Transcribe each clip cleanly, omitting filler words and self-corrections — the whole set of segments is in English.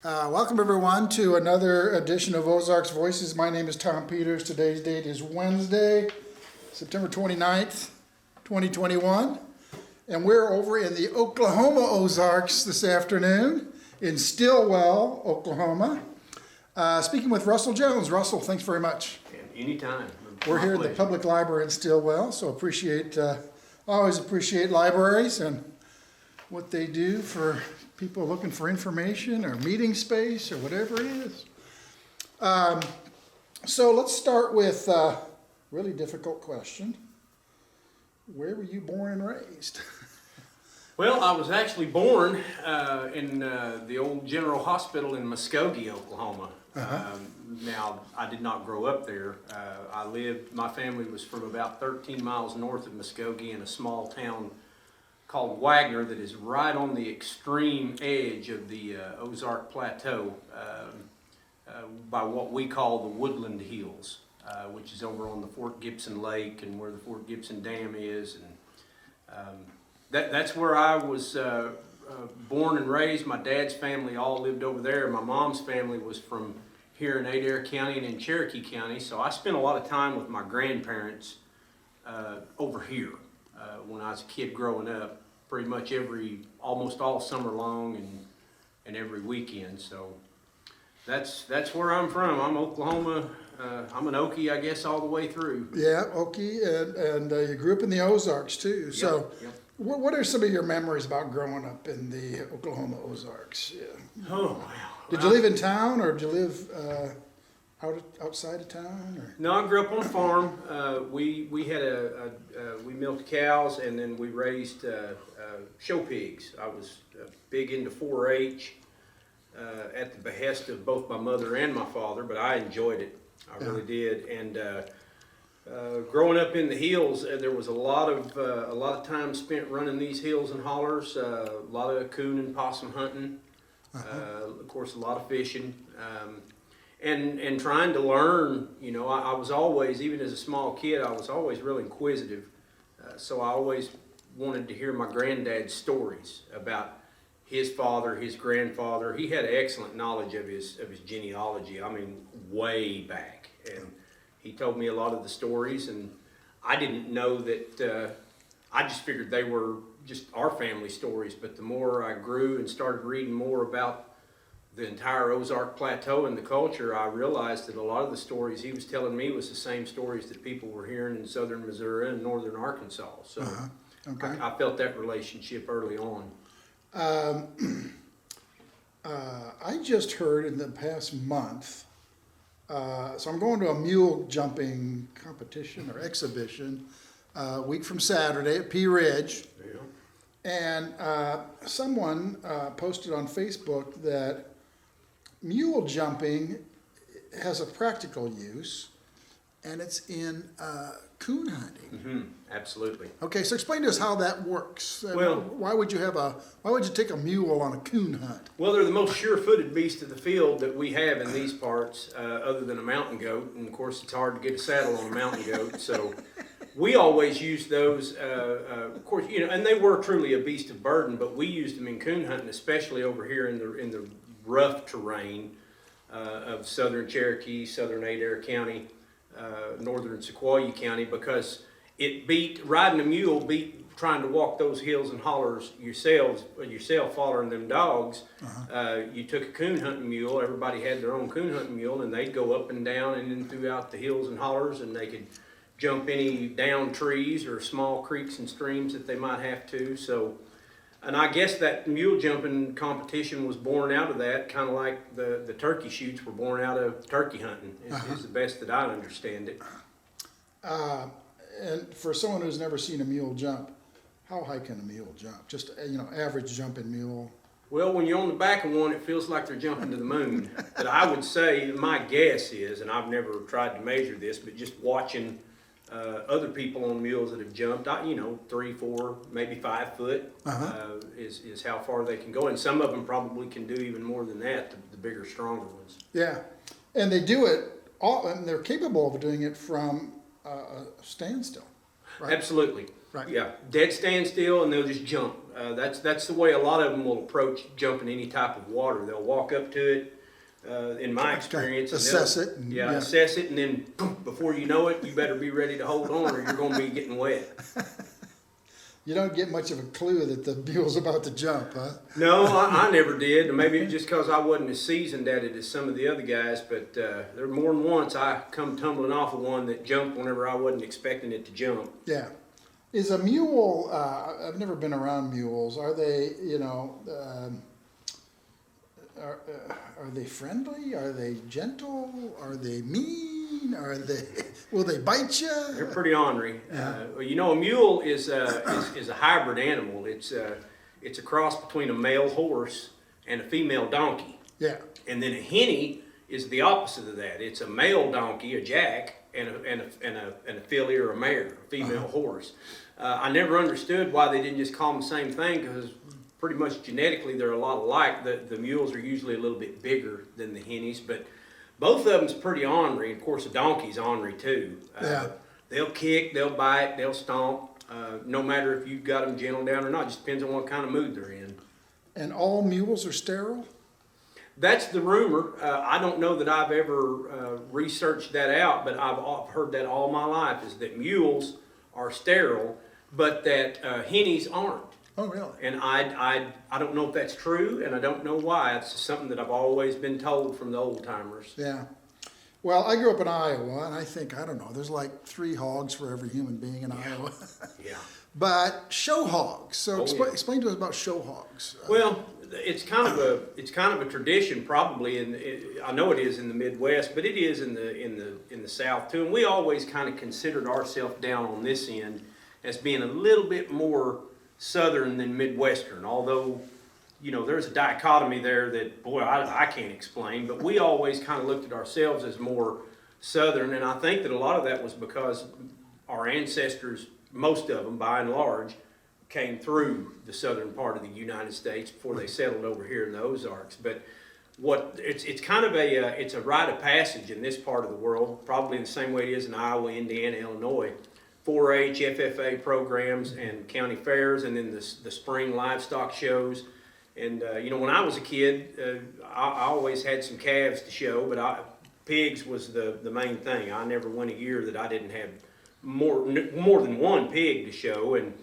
Welcome everyone to another edition of Ozarks Voices. My name is Tom Peters. Today's date is Wednesday, September 29th, 2021. And we're over in the Oklahoma Ozarks this afternoon in Stilwell, Oklahoma. Speaking with Russell Jones. Russell, thanks very much. Anytime. We're here at the Public Library in Stilwell, so always appreciate libraries and what they do for people looking for information or meeting space or whatever it is. So let's start with a really difficult question. Where were you born and raised? Well, I was actually born in the old General Hospital in Muskogee, Oklahoma. Now, I did not grow up there. My family was from about 13 miles north of Muskogee in a small town called Wagoner that is right on the extreme edge of the Ozark Plateau by what we call the Woodland Hills, which is over on the Fort Gibson Lake and where the Fort Gibson Dam is. And that's where I was born and raised. My dad's family all lived over there. My mom's family was from here in Adair County and in Cherokee County, so I spent a lot of time with my grandparents over here. When I was a kid growing up, pretty much almost all summer long and every weekend. So that's where I'm from. I'm Oklahoma. I'm an Okie, I guess, all the way through. Yeah, Okie, and you grew up in the Ozarks too. So Yep. What are some of your memories about growing up in the Oklahoma Ozarks? Yeah. Oh, wow. Did you live in town or did you live outside of town? Or? No, I grew up on a farm. We milked cows and then we raised show pigs. I was big into 4-H at the behest of both my mother and my father, but I enjoyed it. I really did. And growing up in the hills, there was a lot of time spent running these hills and hollers. A lot of coon and possum hunting. Of course, a lot of fishing. And trying to learn, I was always, even as a small kid, I was always real inquisitive. So I always wanted to hear my granddad's stories about his father, his grandfather. He had excellent knowledge of his genealogy. I mean, way back. And he told me a lot of the stories, and I didn't know that. I just figured they were just our family stories. But the more I grew and started reading more about the entire Ozark Plateau and the culture, I realized that a lot of the stories he was telling me was the same stories that people were hearing in southern Missouri and northern Arkansas. So Okay. I felt that relationship early on. I just heard in the past month, so I'm going to a mule jumping competition or exhibition a week from Saturday at Pea Ridge. Yeah. And someone posted on Facebook that mule jumping has a practical use, and it's in coon hunting. Mm-hmm. Absolutely. Okay, so explain to us how that works. Well, why would you take a mule on a coon hunt? Well, they're the most sure-footed beast of the field that we have in these parts, other than a mountain goat. And of course, it's hard to get a saddle on a mountain goat, so we always use those. Of course, and they were truly a beast of burden, but we used them in coon hunting, especially over here in the rough terrain of southern Cherokee, southern Adair County, northern Sequoyah County, because riding a mule beat trying to walk those hills and hollers yourself following them dogs. You took a coon hunting mule, everybody had their own coon hunting mule, and they'd go up and down and then throughout the hills and hollers, and they could jump any down trees or small creeks and streams that they might have to. So, and I guess that mule jumping competition was born out of that, kind of like the turkey shoots were born out of turkey hunting, is the best that I understand it. And for someone who's never seen a mule jump, how high can a mule jump? Just average jumping mule. Well, when you're on the back of one, it feels like they're jumping to the moon. But I would say, my guess is, and I've never tried to measure this, but just watching other people on mules that have jumped, 3, 4, maybe 5 foot is how far they can go. And some of them probably can do even more than that, the bigger, stronger ones. Yeah, and they do it and they're capable of doing it from a standstill, right? Absolutely. Right. Yeah, dead standstill, and they'll just jump. That's the way a lot of them will approach jumping any type of water. They'll walk up to it, in my experience. and Assess they'll- it and- Yeah, yeah. assess it, and then boom, before you know it, you better be ready to hold on or you're gonna be getting wet. You don't get much of a clue that the mule's about to jump, huh? No, I never did. Maybe it's just because I wasn't as seasoned at it as some of the other guys, but there more than once I come tumbling off of one that jumped whenever I wasn't expecting it to jump. Yeah. Is a mule, I've never been around mules. Are they, are they friendly? Are they gentle? Are they mean? Will they bite you? They're pretty ornery. A mule is a hybrid animal. It's a cross between a male horse and a female donkey. Yeah. And then a hinny is the opposite of that. It's a male donkey, a jack, and a filly or a mare, a female horse. I never understood why they didn't just call them the same thing, because pretty much genetically they're a lot alike. The mules are usually a little bit bigger than the hinnies, but both of them's pretty ornery. Of course, a donkey's ornery too. Yeah. They'll kick, they'll bite, they'll stomp, no matter if you've got them gentled down or not. Just depends on what kind of mood they're in. And all mules are sterile? That's the rumor. I don't know that I've ever researched that out, but I've heard that all my life, is that mules are sterile, but that hinnies aren't. Oh, really? And I don't know if that's true, and I don't know why. It's just something that I've always been told from the old timers. Yeah. Well, I grew up in Iowa, and I don't know, there's like 3 hogs for every human being in Iowa. Yeah. But show hogs. So Oh, yeah. explain to us about show hogs. Well, it's kind of a tradition, probably, I know it is in the Midwest, but it is in the South too. And we always kind of considered ourselves down on this end as being a little bit more Southern than Midwestern. Although, there's a dichotomy there that, boy, I can't explain. But we always kind of looked at ourselves as more Southern, and I think that a lot of that was because our ancestors, most of them by and large, came through the southern part of the United States before they settled over here in the Ozarks. But it's kind of it's a rite of passage in this part of the world, probably in the same way it is in Iowa, Indiana, Illinois. 4-H, FFA programs and county fairs, and then the spring livestock shows. And when I was a kid, I always had some calves to show, but pigs was the main thing. I never went a year that I didn't have more than one pig to show. And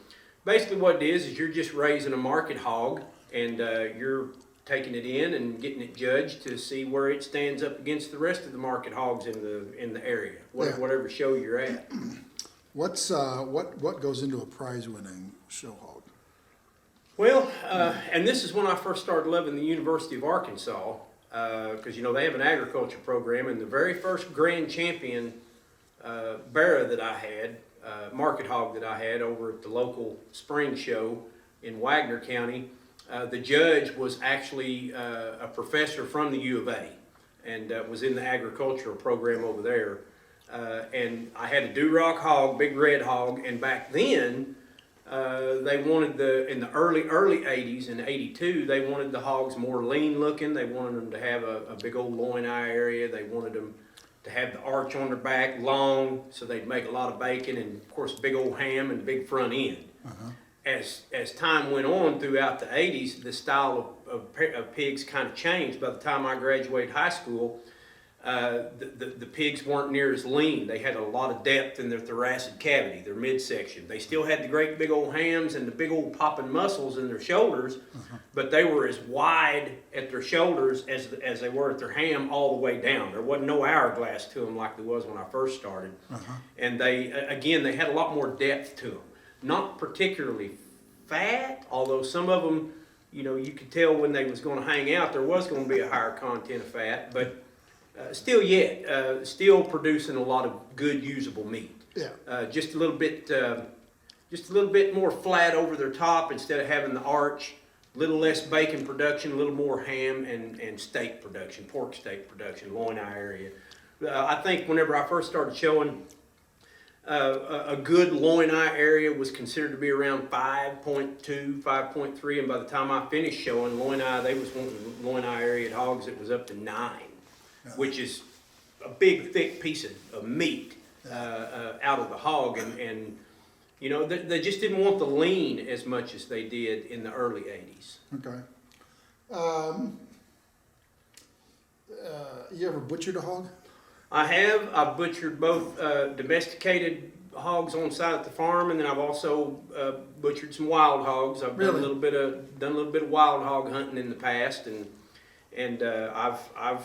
basically what it is you're just raising a market hog, and you're taking it in and getting it judged to see where it stands up against the rest of the market hogs in the area, whatever show you're at. What goes into a prize-winning show hog? Well, and this is when I first started loving the University of Arkansas, because they have an agriculture program, and the very first grand champion barra that I had, market hog that I had over at the local spring show in Wagoner County, the judge was actually a professor from the U of A, and was in the agricultural program over there. And I had a Duroc hog, big red hog, and back then they wanted in the early 80s, in 82, they wanted the hogs more lean looking. They wanted them to have a big old loin eye area. They wanted them to have the arch on their back long, so they'd make a lot of bacon, and of course big old ham and big front end. Uh-huh. As time went on throughout the 80s, the style of pigs kind of changed. By the time I graduated high school, the pigs weren't near as lean. They had a lot of depth in their thoracic cavity, their midsection. They still had the great big old hams and the big old popping muscles in their shoulders, but they were as wide at their shoulders as they were at their ham all the way down. There wasn't no hourglass to them like there was when I first started. And they had a lot more depth to them. Not particularly fat, although some of them, you could tell when they was going to hang out, there was going to be a higher content of fat, but still producing a lot of good usable meat. Yeah. Just a little bit more flat over their top instead of having the arch. A little less bacon production, a little more ham and steak production, pork steak production, loin eye area. I think whenever I first started showing, a good loin eye area was considered to be around 5.2, 5.3, and by the time I finished showing loin eye, they was wanting loin eye area at hogs that was up to 9. Which is a big, thick piece of meat out of the hog, and You know, they just didn't want the lean as much as they did in the early 80s. Okay. You ever butchered a hog? I've butchered both domesticated hogs on site at the farm, and then I've also butchered some wild hogs. I've Really? done a little bit of wild hog hunting in the past, and I've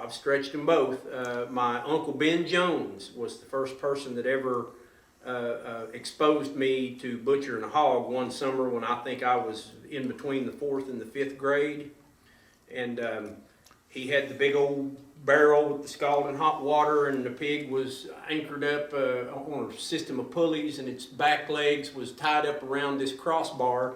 stretched them both. My uncle Ben Jones was the first person that ever exposed me to butchering a hog one summer when I think I was in between the 4th and the 5th grade, and he had the big old barrel with the scalding hot water, and the pig was anchored up on a system of pulleys, and its back legs was tied up around this crossbar,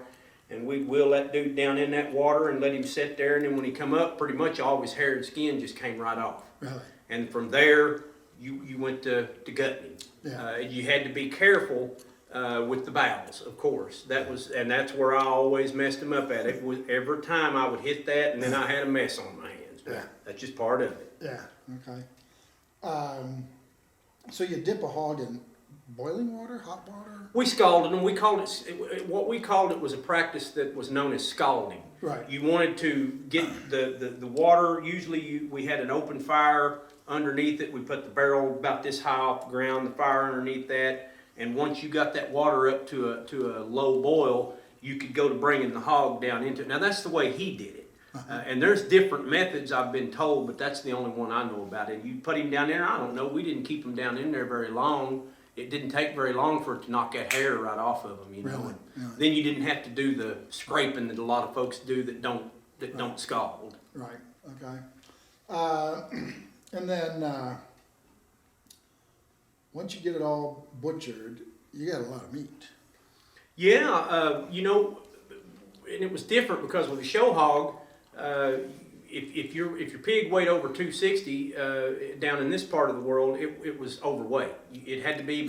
and we'd wheel that dude down in that water and let him sit there, and then when he come up, pretty much all of his hair and skin just came right off. Really? And from there, you went to gutting him. Yeah. You had to be careful with the bowels, of course. And that's where I always messed him up at. It was every time I would hit that, and then I had a mess on my hands. Yeah. That's just part of it. Yeah, okay. So you dip a hog in boiling water, hot water? We scalded them. What we called it was a practice that was known as scalding. Right. You wanted to get the water. Usually we had an open fire underneath it. We put the barrel about this high off the ground, the fire underneath that, and once you got that water up to a low boil, you could go to bringing the hog down into it. Now that's the way he did it. And there's different methods I've been told, but that's the only one I know about it. You put him down there, I don't know, we didn't keep him down in there very long. It didn't take very long for it to knock that hair right off of him, you know. Really? Yeah. Then you didn't have to do the scraping that a lot of folks do that don't scald. Right, okay. And then, once you get it all butchered, you got a lot of meat. Yeah, you know, and it was different because with a show hog, if your pig weighed over 260 down in this part of the world, it was overweight. It had to be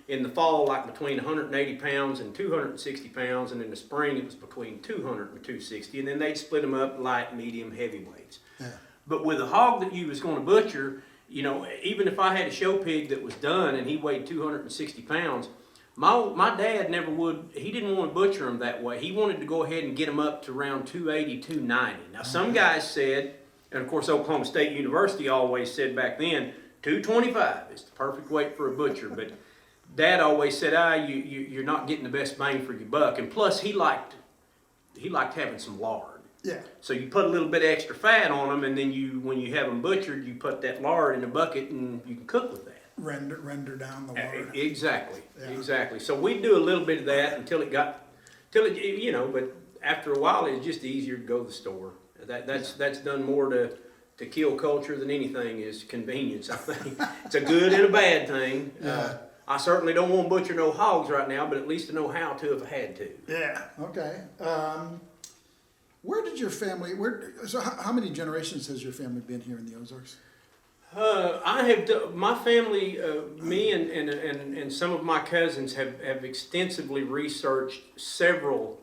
in the fall, like between 180 pounds and 260 pounds, and in the spring it was between 200 and 260, and then they'd split them up light, medium, heavyweights. Yeah. But with a hog that you was going to butcher, you know, even if I had a show pig that was done and he weighed 260 pounds, my dad he didn't want to butcher him that way. He wanted to go ahead and get him up to around 280, 290. Now, some guys said, and of course Oklahoma State University always said back then, 225 is the perfect weight for a butcher. But Dad always said, you're not getting the best bang for your buck. And plus, he liked having some lard. Yeah. So you put a little bit of extra fat on them, and then when you have them butchered, you put that lard in a bucket, and you can cook with that. Render down the water. Exactly, yeah. Exactly. So we do a little bit of that until it, you know, but after a while it's just easier to go to the store. That's done more to kill culture than anything is convenience, I think. It's a good and a bad thing. Yeah. I certainly don't want to butcher no hogs right now, but at least I know how to if I had to. Yeah, okay. Where did your family, so how many generations has your family been here in the Ozarks? My family, me and some of my cousins have extensively researched several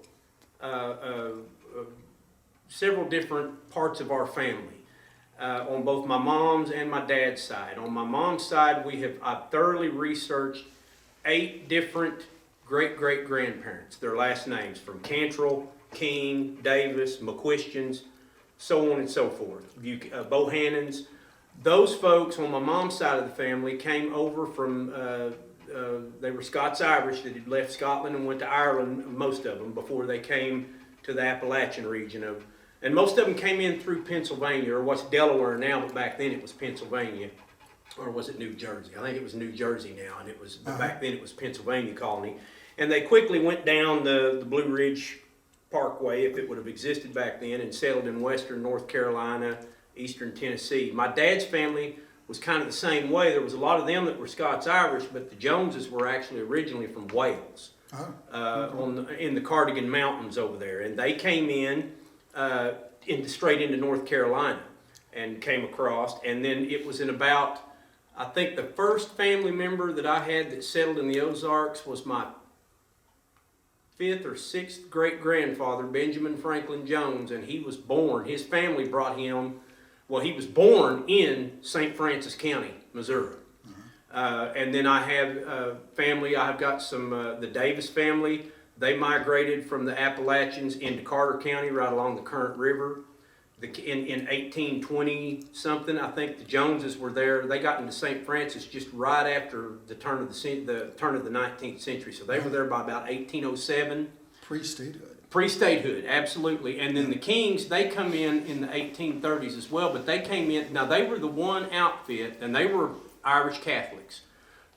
different parts of our family, on both my mom's and my dad's side. On my mom's side, I've thoroughly researched 8 different great-great-grandparents, their last names, from Cantrell, King, Davis, McQuistions, so on and so forth, Bohannons. Those folks on my mom's side of the family came over from, they were Scots-Irish that had left Scotland and went to Ireland, most of them, before they came to the Appalachian region. And most of them came in through Pennsylvania, or what's Delaware now, but back then it was Pennsylvania. Or was it New Jersey? I think it was New Jersey now, and but back then it was Pennsylvania colony. And they quickly went down the Blue Ridge Parkway, if it would have existed back then, and settled in western North Carolina, eastern Tennessee. My dad's family was kind of the same way. There was a lot of them that were Scots-Irish, but the Joneses were actually originally from Wales, in the Cardigan Mountains over there. And they came straight into North Carolina and came across. And then it was in about, I think the first family member that I had that settled in the Ozarks was my 5th or 6th great-grandfather, Benjamin Franklin Jones, and he was born, his family brought him, he was born in St. Francis County, Missouri. And then I have family. I've got some the Davis family. They migrated from the Appalachians into Carter County, right along the Current River. In 1820 something, I think the Joneses were there. They got into St. Francis just right after the turn of the 19th century. So they were there by about 1807. Pre-statehood. Pre-statehood, absolutely. And then the Kings, they come in the 1830s as well, but they came in, now they were the one outfit, and they were Irish Catholics.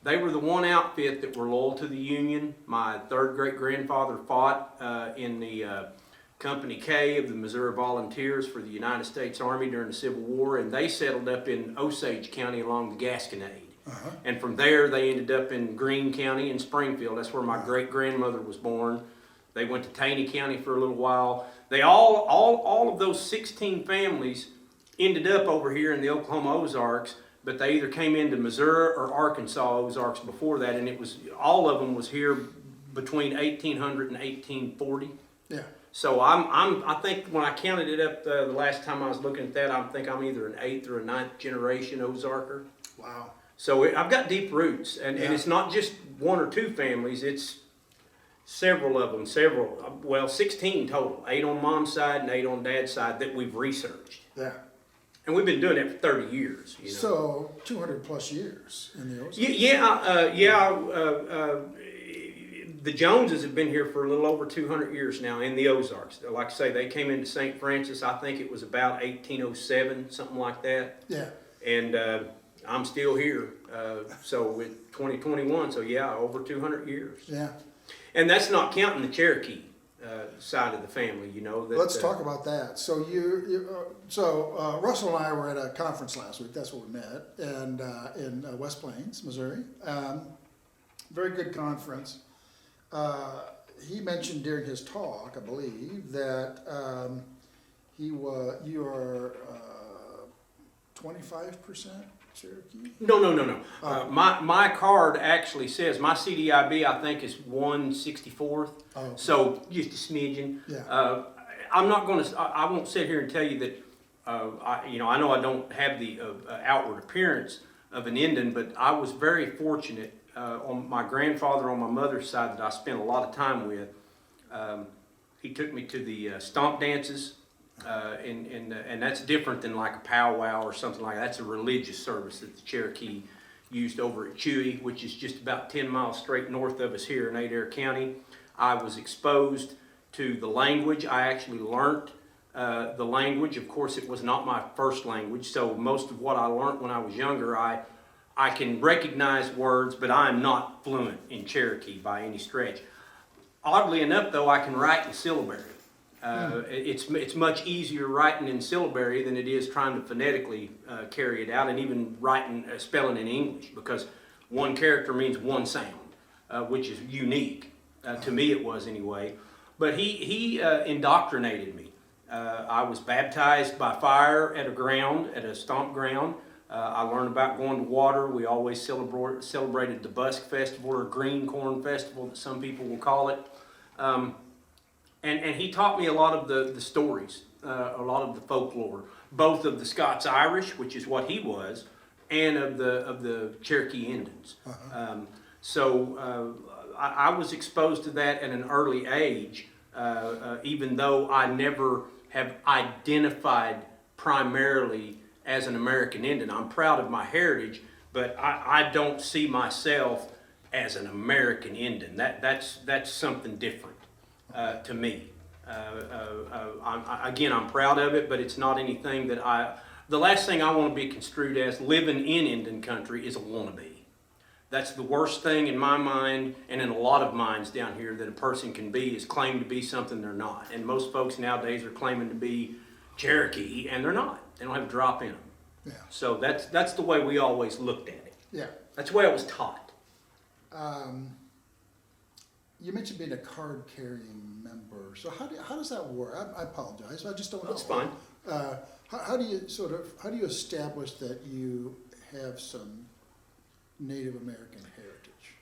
They were the one outfit that were loyal to the Union. My third great-grandfather fought in the Company K of the Missouri Volunteers for the United States Army during the Civil War, and they settled up in Osage County along the Gasconade. And from there, they ended up in Greene County in Springfield. That's where my great-grandmother was born. They went to Taney County for a little while. They all of those 16 families ended up over here in the Oklahoma Ozarks, but they either came into Missouri or Arkansas Ozarks before that, and it was all of them was here between 1800 and 1840. Yeah. So I think when I counted it up the last time I was looking at that, I think I'm either an 8th or a 9th generation Ozarker. Wow. So I've got deep roots, and it's not just one or two families, it's several of them, 16 total, 8 on mom's side and 8 on dad's side that we've researched. Yeah. And we've been doing it for 30 years. You know? So 200 plus years in the Ozarks. The Joneses have been here for a little over 200 years now in the Ozarks. Like I say, they came into St. Francis, I think it was about 1807, something like that. Yeah. And I'm still here, so with 2021, so yeah, over 200 years. Yeah. And that's not counting the Cherokee side of the family, you know. That, Let's talk about that. So Russell and I were at a conference last week. That's where we met, and in West Plains, Missouri. Very good conference. He mentioned during his talk, I believe, that you are 25% Cherokee? No. My card actually says, my CDIB I think is 1/64th, so just a smidgen. Yeah. I'm not going to, I won't sit here and tell you that, I know I don't have the outward appearance of an Indian, but I was very fortunate on my grandfather on my mother's side that I spent a lot of time with. He took me to the stomp dances. And that's different than like a powwow or something like that. That's a religious service that the Cherokee used over at Chewy, which is just about 10 miles straight north of us here in Adair County. I was exposed to the language. I actually learned the language. Of course, it was not my first language, so most of what I learned when I was younger, I can recognize words, but I am not fluent in Cherokee by any stretch. Oddly enough, though, I can write in syllabary. It's much easier writing in syllabary than it is trying to phonetically carry it out, and even writing spelling in English, because one character means one sound, which is unique. To me it was anyway. But he indoctrinated me. I was baptized by fire at a stomp ground. I learned about going to water. We always celebrated the Busk Festival, or Green Corn Festival that some people will call it. And he taught me a lot of the stories, a lot of the folklore, both of the Scots-Irish, which is what he was, and of the Cherokee Indians. I was exposed to that at an early age, even though I never have identified primarily as an American Indian. I'm proud of my heritage, but I don't see myself as an American Indian. That's something different. To me. I'm proud of it, but it's not anything that the last thing I want to be construed as living in Indian country is a wannabe. That's the worst thing in my mind, and in a lot of minds down here, that a person can be, is claim to be something they're not. And most folks nowadays are claiming to be Cherokee, and they're not. They don't have a drop in them. Yeah. So that's the way we always looked at it. Yeah. That's the way I was taught. You mentioned being a card-carrying member. So how does that work? I apologize. I just don't know. That's fine. How do you establish that you have some Native American heritage?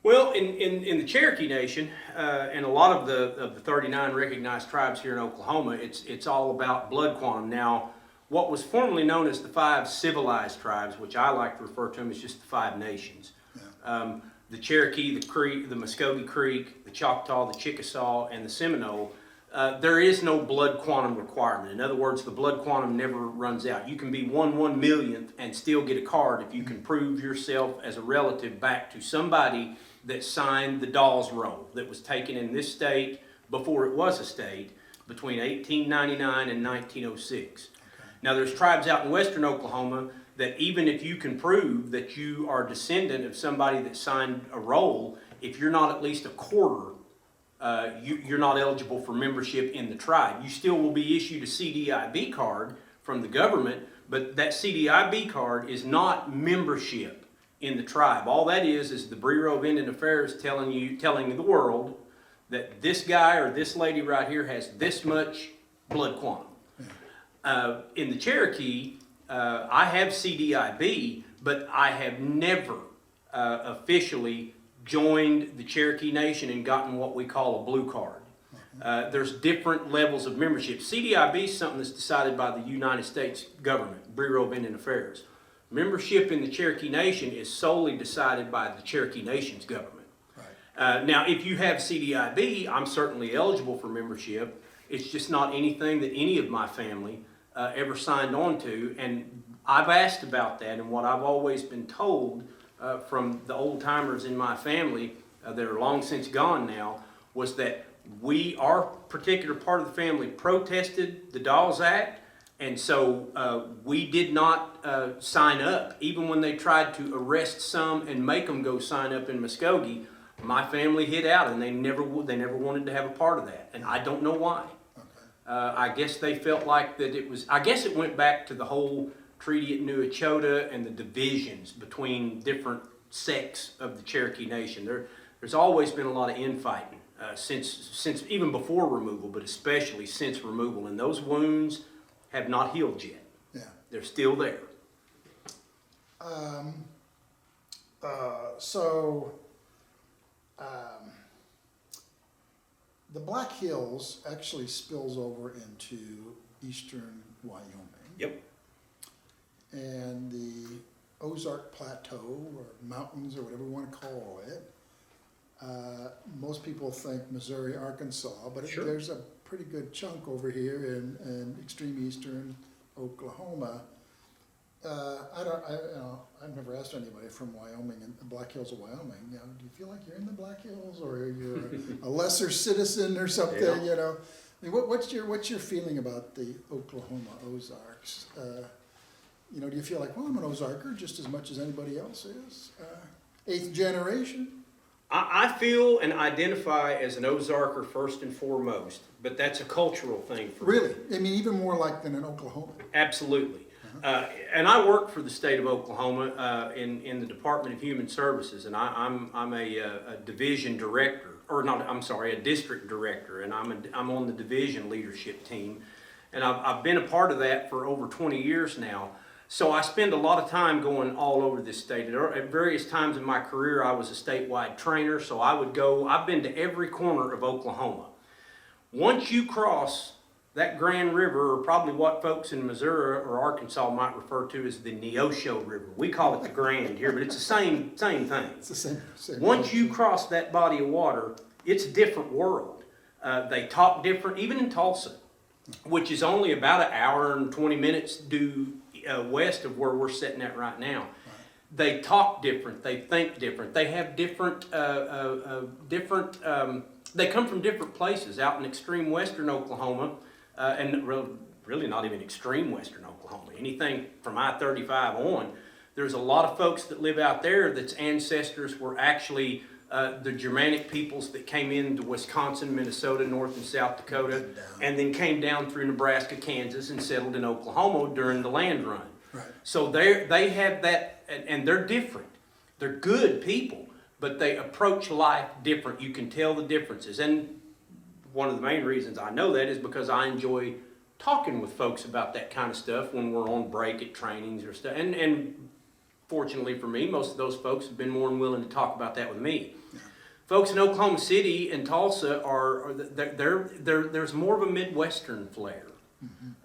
Well, in the Cherokee Nation, and a lot of the 39 recognized tribes here in Oklahoma, it's all about blood quantum. Now, what was formerly known as the 5 civilized tribes, which I like to refer to them as just the 5 nations. The Cherokee, the Creek, the Muskogee Creek, the Choctaw, the Chickasaw, and the Seminole. There is no blood quantum requirement. In other words, the blood quantum never runs out. You can be 1/1,000,000th and still get a card if you can prove yourself as a relative back to somebody that signed the Dawes Roll that was taken in this state before it was a state between 1899 and 1906. Okay. Now there's tribes out in western Oklahoma that even if you can prove that you are a descendant of somebody that signed a roll, if you're not at least a quarter, you're not eligible for membership in the tribe. You still will be issued a CDIB card from the government, but that CDIB card is not membership in the tribe. All that is the Bureau of Indian Affairs telling the world that this guy or this lady right here has this much blood quantum. In the Cherokee, I have CDIB, but I have never officially joined the Cherokee Nation and gotten what we call a blue card. There's different levels of membership. CDIB is something that's decided by the United States government, Bureau of Indian Affairs. Membership in the Cherokee Nation is solely decided by the Cherokee Nation's government. Right. Now, if you have CDIB, I'm certainly eligible for membership. It's just not anything that any of my family ever signed on to. And I've asked about that, and what I've always been told from the old timers in my family that are long since gone now was that our particular part of the family protested the Dawes Act, and so we did not sign up. Even when they tried to arrest some and make them go sign up in Muskogee, my family hid out, and they never wanted to have a part of that, and I don't know why. Okay. I guess they felt like that I guess it went back to the whole treaty at New Echota and the divisions between different sects of the Cherokee Nation. There's always been a lot of infighting since even before removal, but especially since removal, and those wounds have not healed yet. Yeah, they're still there. The Black Hills actually spills over into eastern Wyoming. Yep. And the Ozark Plateau, or mountains, or whatever you want to call it. Most people think Missouri, Arkansas, but sure, there's a pretty good chunk over here in extreme eastern Oklahoma. I've never asked anybody from Wyoming and the Black Hills of Wyoming. Do you feel like you're in the Black Hills, or you're a lesser citizen or something? Yeah. I mean, what's your feeling about the Oklahoma Ozarks? Do you feel like, well, I'm an Ozarker just as much as anybody else is? 8th generation? I feel and identify as an Ozarker first and foremost, but that's a cultural thing for me. Really? I mean, even more like than in Oklahoma? Absolutely. And I work for the state of Oklahoma in the Department of Human Services, and I'm a division director, or not, I'm sorry, a district director, and I'm on the division leadership team, and I've been a part of that for over 20 years now. So I spend a lot of time going all over this state. At various times in my career, I was a statewide trainer, so I've been to every corner of Oklahoma. Once you cross that Grand River, or probably what folks in Missouri or Arkansas might refer to as the Neosho River. We call it the Grand here, but it's the same thing. It's the same. Once you cross that body of water, it's a different world. They talk different, even in Tulsa, which is only about an hour and 20 minutes due west of where we're sitting at right now. Right. They talk different. They think different. They have different. They come from different places. Out in extreme western Oklahoma, and really not even extreme western Oklahoma. Anything from I-35 on, there's a lot of folks that live out there that's ancestors were actually the Germanic peoples that came into Wisconsin, Minnesota, North and South Dakota, and then came down through Nebraska, Kansas, and settled in Oklahoma during the land run. Right. So they have that, and they're different. They're good people, but they approach life different. You can tell the differences. And one of the main reasons I know that is because I enjoy talking with folks about that kind of stuff when we're on break at trainings or stuff. And fortunately for me, most of those folks have been more than willing to talk about that with me. Yeah. Folks in Oklahoma City and Tulsa there's more of a Midwestern flair.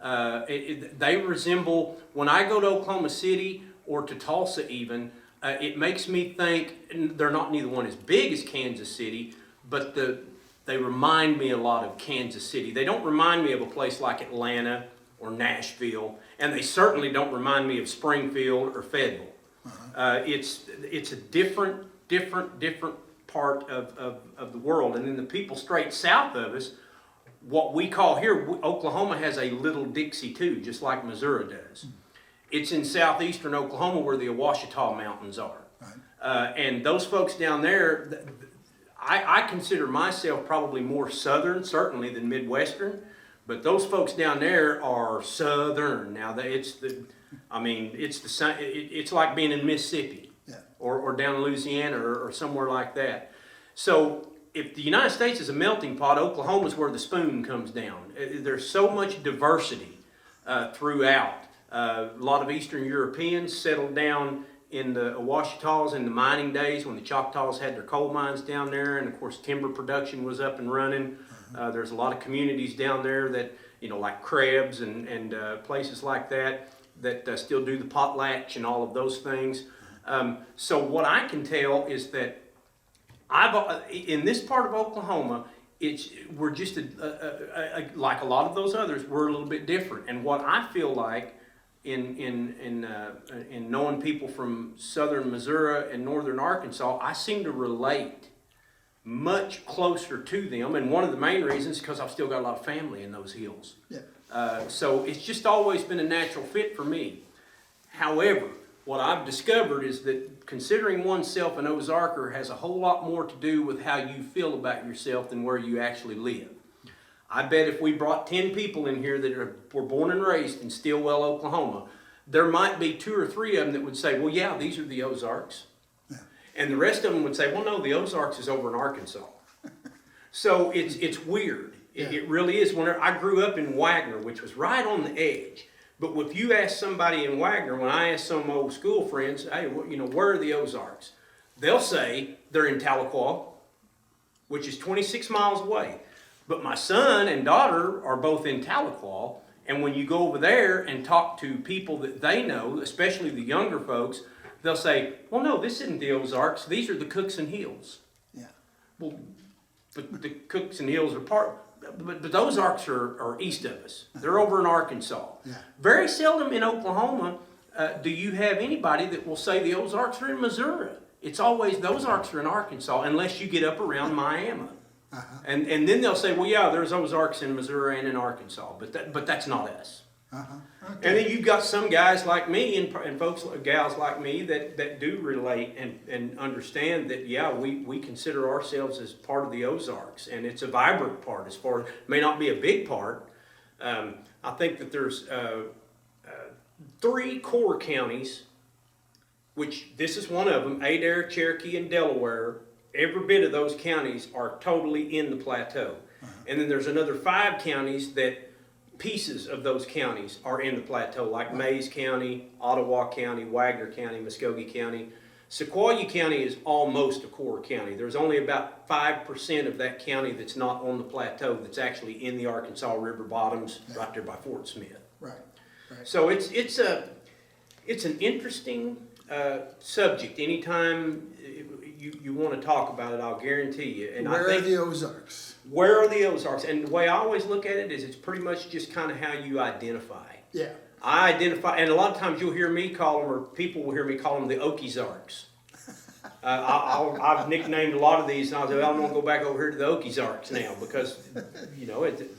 They resemble, when I go to Oklahoma City or to Tulsa even, it makes me think, and they're not neither one as big as Kansas City, but they remind me a lot of Kansas City. They don't remind me of a place like Atlanta or Nashville, and they certainly don't remind me of Springfield or Fayetteville. It's a different part of the world. And then the people straight south of us, what we call here, Oklahoma has a little Dixie too, just like Missouri does. It's in southeastern Oklahoma where the Ouachita Mountains are. Right. And those folks down there, I consider myself probably more southern, certainly, than Midwestern. But those folks down there are southern. Now, it's like being in Mississippi, yeah, or down in Louisiana or somewhere like that. So if the United States is a melting pot, Oklahoma's where the spoon comes down. There's so much diversity throughout. A lot of Eastern Europeans settled down in the Ouachitas in the mining days when the Choctaws had their coal mines down there, and of course timber production was up and running. There's a lot of communities down there that, like Krebs and places like that still do the potlatch and all of those things. So what I can tell is that in this part of Oklahoma, we're just like a lot of those others, we're a little bit different. And what I feel like in knowing people from southern Missouri and northern Arkansas, I seem to relate much closer to them, and one of the main reasons is because I've still got a lot of family in those hills. Yeah. So it's just always been a natural fit for me. However, what I've discovered is that considering oneself an Ozarker has a whole lot more to do with how you feel about yourself than where you actually live. I bet if we brought 10 people in here that were born and raised in Stilwell, Oklahoma, there might be 2 or 3 of them that would say, well, yeah, these are the Ozarks. Yeah. And the rest of them would say, well, no, the Ozarks is over in Arkansas. So it's weird. Yeah. It really is. When I grew up in Wagoner, which was right on the edge. But if you ask somebody in Wagoner, when I ask some of my old school friends, hey, where are the Ozarks? They'll say they're in Tahlequah, which is 26 miles away. But my son and daughter are both in Tahlequah, and when you go over there and talk to people that they know, especially the younger folks, they'll say, well, no, this isn't the Ozarks. These are the Cookson Hills. Yeah. Well, but the Cookson Hills are but the Ozarks are east of us. They're over in Arkansas. Yeah. Very seldom in Oklahoma do you have anybody that will say the Ozarks are in Missouri. It's always the Ozarks are in Arkansas, unless you get up around Miami. Uh-huh. And then they'll say, well, yeah, there's Ozarks in Missouri and in Arkansas, but that's not us. Uh-huh. Okay. And then you've got some guys like me and gals like me that do relate and understand that, yeah, we consider ourselves as part of the Ozarks, and it's a vibrant part as far as, may not be a big part. I think that there's 3 core counties, which this is one of them, Adair, Cherokee, and Delaware. Every bit of those counties are totally in the plateau. Uh-huh. And then there's another 5 counties that pieces of those counties are in the plateau, like Mays County, Ottawa County, Wagoner County, Muskogee County. Sequoyah County is almost a core county. There's only about 5% of that county that's not on the plateau that's actually in the Arkansas River bottoms, right there by Fort Smith. Right. So it's an interesting subject. Anytime you want to talk about it, I'll guarantee you. And where are the Ozarks? Where are the Ozarks? And the way I always look at it is it's pretty much just kind of how you identify. Yeah. I identify, and a lot of times you'll hear me call them, or people will hear me call them the Okiezarks. I've nicknamed a lot of these, and I'll say, well, I'm going to go back over here to the Okiezarks now because,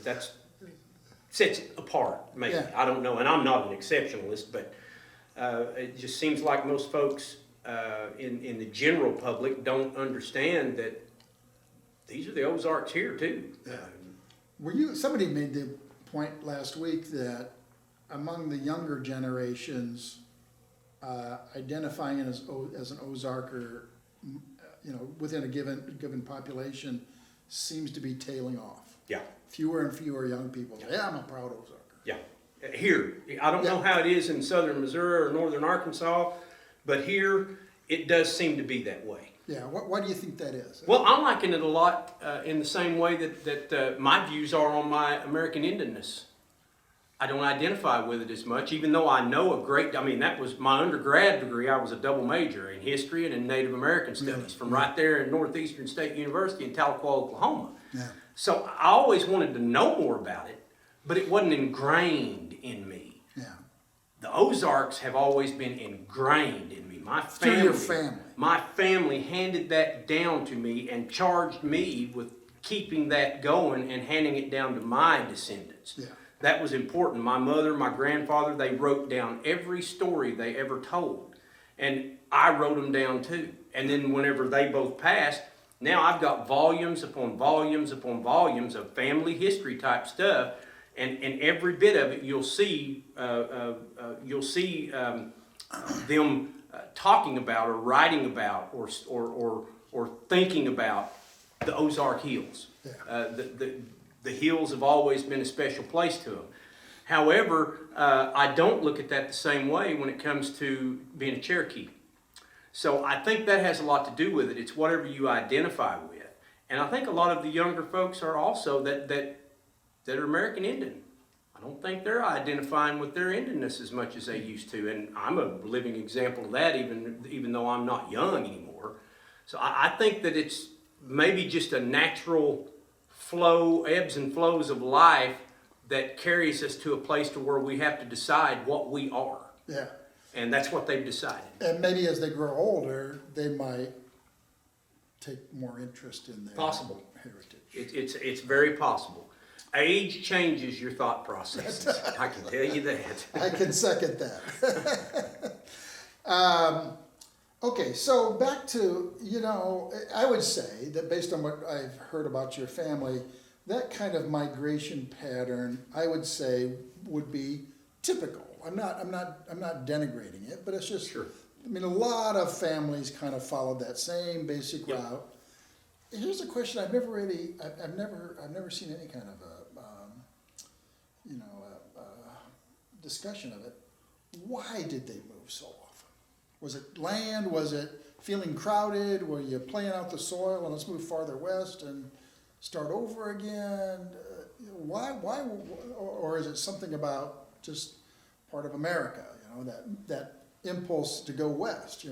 that's sets it apart, maybe. Yeah. I don't know, and I'm not an exceptionalist, but it just seems like most folks in the general public don't understand that these are the Ozarks here too. Somebody made the point last week that among the younger generations, identifying as an Ozarker, within a given population, seems to be tailing off. Yeah. Fewer and fewer young people say, yeah, I'm a proud Ozarker. Yeah. Here, I don't know how it is in southern Missouri or northern Arkansas, but here it does seem to be that way. Yeah, why do you think that is? Well, I liken it a lot in the same way that my views are on my American Indianness. I don't identify with it as much, even though I know that was my undergrad degree. I was a double major in history and in Native American studies from right there in Northeastern State University in Tahlequah, Oklahoma. Yeah. So I always wanted to know more about it, but it wasn't ingrained in me. Yeah. The Ozarks have always been ingrained in me. Through your family. My family handed that down to me and charged me with keeping that going and handing it down to my descendants. Yeah. That was important. My mother, my grandfather, they wrote down every story they ever told. And I wrote them down too. And then whenever they both passed, now I've got volumes upon volumes upon volumes of family history type stuff. And every bit of it you'll see them talking about or writing about or thinking about the Ozark Hills. Yeah. The hills have always been a special place to them. However, I don't look at that the same way when it comes to being a Cherokee. So I think that has a lot to do with it. It's whatever you identify with. And I think a lot of the younger folks are also that are American Indian. I don't think they're identifying with their Indianness as much as they used to. And I'm a living example of that, even though I'm not young anymore. So I think that it's maybe just a natural flow, ebbs and flows of life that carries us to a place to where we have to decide what we are. Yeah. And that's what they've decided. And maybe as they grow older, they might take more interest in their heritage. It's very possible. Age changes your thought processes. I can tell you that. I can second that. Okay, so back to, I would say that based on what I've heard about your family, that kind of migration pattern, I would say, would be typical. I'm not denigrating it, but it's just, Sure. I mean, a lot of families kind of followed that same basic Yep. route. Here's a question I've never seen any kind of a discussion of it. Why did they move so often? Was it land? Was it feeling crowded? Were you playing out the soil and let's move farther west and start over again? Why, or is it something about just part of America, that impulse to go west,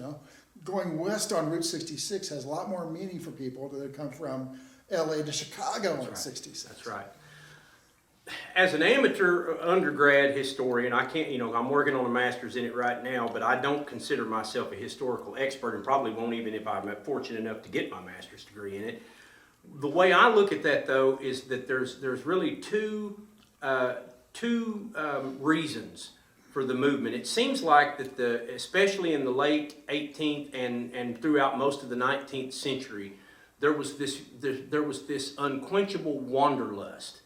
Going west on Route 66 has a lot more meaning for people that come from LA to Chicago on 66. That's right. As an amateur undergrad historian, I can't, I'm working on a master's in it right now, but I don't consider myself a historical expert and probably won't even if I'm fortunate enough to get my master's degree in it. The way I look at that, though, is that there's really two reasons for the movement. It seems like that especially in the late 18th and throughout most of the 19th century, there was this unquenchable wanderlust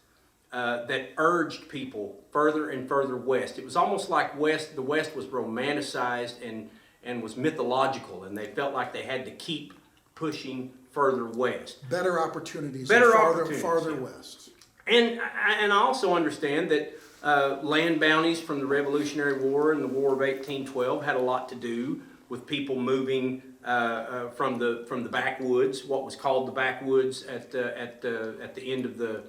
that urged people further and further west. It was almost like the West was romanticized and was mythological, and they felt like they had to keep pushing further west. Better opportunities. Farther west. And I also understand that land bounties from the Revolutionary War and the War of 1812 had a lot to do with people moving from the backwoods, what was called the backwoods at the end of the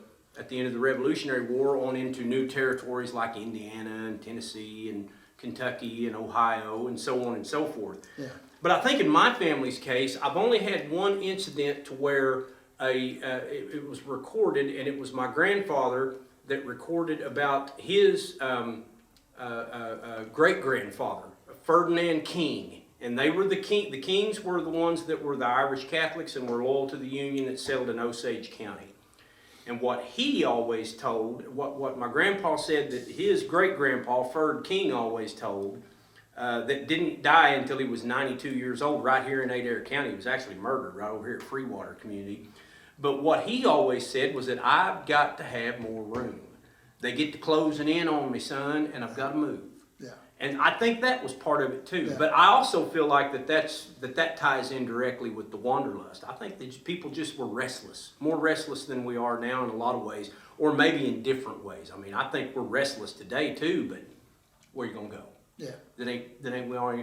Revolutionary War, on into new territories like Indiana and Tennessee and Kentucky and Ohio and so on and so forth. Yeah. But I think in my family's case, I've only had one incident to where it was recorded, and it was my grandfather that recorded about his great-grandfather, Ferdinand King. And they were the Kings were the ones that were the Irish Catholics and were loyal to the Union that settled in Osage County. And what he always told, what my grandpa said that his great-grandpa, Ferd King, always told, that didn't die until he was 92 years old right here in Adair County. He was actually murdered right over here at Freewater Community. But what he always said was that I've got to have more room. They get to closing in on me, son, and I've got to move. Yeah. And I think that was part of it too. Yeah. But I also feel like that ties in directly with the wanderlust. I think that people just were restless, more restless than we are now in a lot of ways, or maybe in different ways. I mean, I think we're restless today too, but where you gonna go? Yeah. We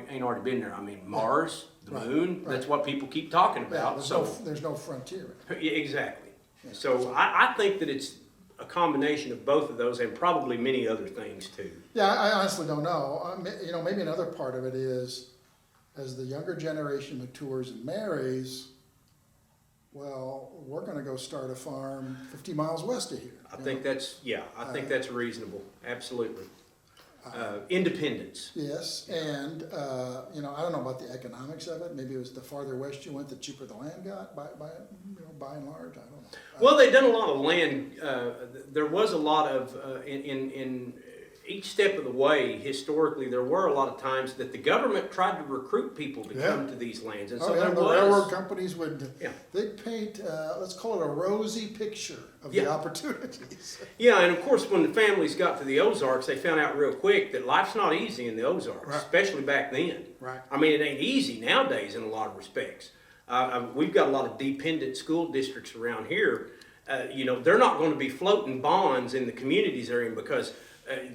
ain't already been there. I mean, Mars, the moon, right. That's what people keep talking Yeah, about. there's no frontier. Yeah, exactly. Yeah. So I think that it's a combination of both of those and probably many other things too. Yeah, I honestly don't know. You know, maybe another part of it is, as the younger generation matures and marries, well, we're gonna go start a farm 50 miles west of here. I think that's reasonable, absolutely. Independence. Yes, and, you know, I don't know about the economics of it. Maybe it was the farther west you went, the cheaper the land got by and large, I don't know. Well, they've done a lot of land, there was a lot of, in each step of the way, historically, there were a lot of times that the government tried to recruit people to come to these lands. And so the there railroad was, companies would, they'd paint, let's call it a rosy picture of the opportunities. Yeah, and of course, when the families got to the Ozarks, they found out real quick that life's not easy in the Ozarks, especially back then. Right. I mean, it ain't easy nowadays in a lot of respects. We've got a lot of dependent school districts around here. You know, they're not going to be floating bonds in the communities they're in because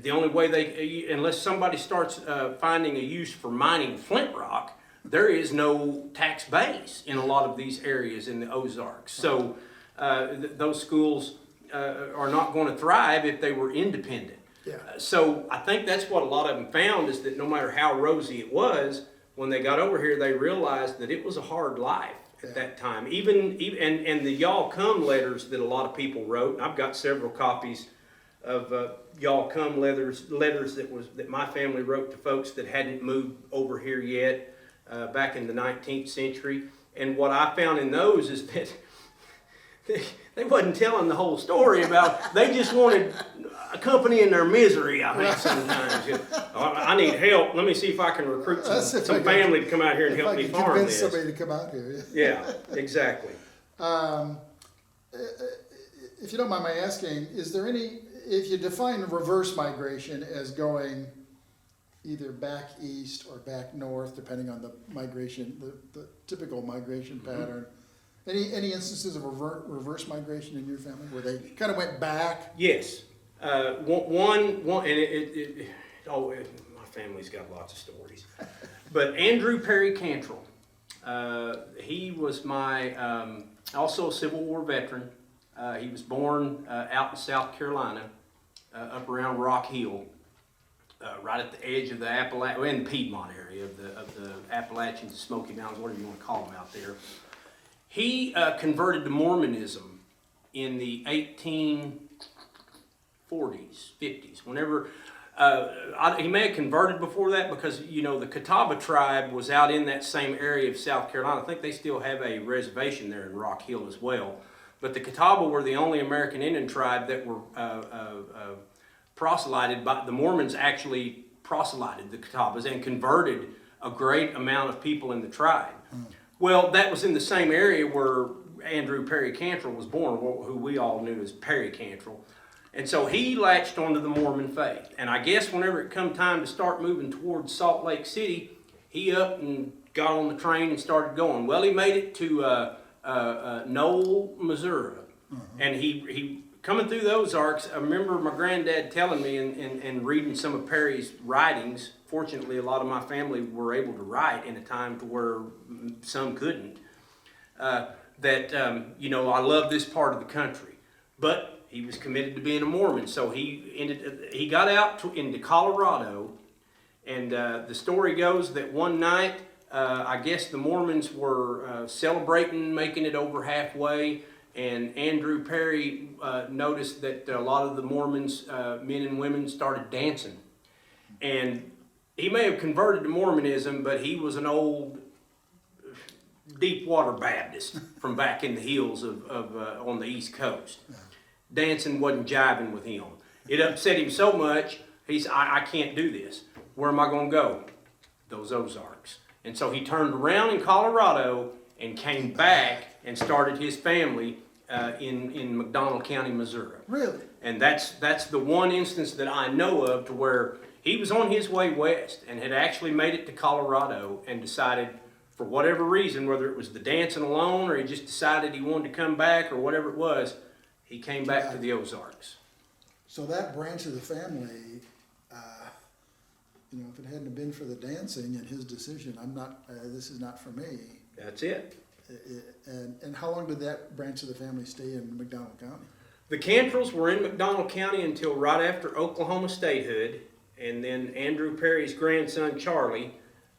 the only way unless somebody starts finding a use for mining flint rock, there is no tax base in a lot of these areas in the Ozarks. So those schools are not going to thrive if they were independent. Yeah. So I think that's what a lot of them found is that no matter how rosy it was, when they got over here, they realized that it was a hard life at that time. Even and the y'all come letters that a lot of people wrote, and I've got several copies of y'all come letters that my family wrote to folks that hadn't moved over here yet back in the 19th century. And what I found in those is that they wasn't telling the whole story about, they just wanted a company in their misery, I think sometimes. You know, I need help. Let me see if I can recruit some family to come out here and help me farm convince this. somebody to come out here. Yeah, exactly. If you don't mind my asking, is there any, if you define reverse migration as going either back east or back north, depending on the migration, the typical migration pattern, any instances of reverse migration in your family where they kind of went back? Yes. One, and my family's got lots of stories. But Andrew Perry Cantrell, he was my, also a Civil War veteran. He was born out in South Carolina, up around Rock Hill, right at the edge of the Appalachian, in the Piedmont area of the Appalachians, Smoky Mountains, whatever you want to call them out there. He converted to Mormonism in the 1840s, 50s, whenever, he may have converted before that because, you know, the Catawba tribe was out in that same area of South Carolina. I think they still have a reservation there in Rock Hill as well. But the Catawba were the only American Indian tribe that were proselyted by, the Mormons actually proselyted the Catawbas and converted a great amount of people in the tribe. Well, that was in the same area where Andrew Perry Cantrell was born, who we all knew as Perry Cantrell. And so he latched onto the Mormon faith. And I guess whenever it come time to start moving towards Salt Lake City, he up and got on the train and started going. Well, he made it to Knoll, Missouri. And he coming through the Ozarks, I remember my granddad telling me and reading some of Perry's writings. Fortunately, a lot of my family were able to write in a time to where some couldn't. You know, I love this part of the country. But he was committed to being a Mormon. So he got out into Colorado. And the story goes that one night, I guess the Mormons were celebrating, making it over halfway. And Andrew Perry noticed that a lot of the Mormons, men and women, started dancing. And he may have converted to Mormonism, but he was an old Deepwater Baptist from back in the hills on the East Coast. Dancing wasn't jiving with him. It upset him so much, he said, I can't do this. Where am I going to go? Those Ozarks. And so he turned around in Colorado and came back and started his family in McDonald County, Missouri. Really? And that's the one instance that I know of to where he was on his way west and had actually made it to Colorado and decided, for whatever reason, whether it was the dancing alone or he just decided he wanted to come back or whatever it was, he came back to the Ozarks. So that branch of the family, you know, if it hadn't been for the dancing and his decision, this is not for me. That's it. And how long did that branch of the family stay in McDonald County? The Cantrells were in McDonald County until right after Oklahoma statehood, and then Andrew Perry's grandson Charlie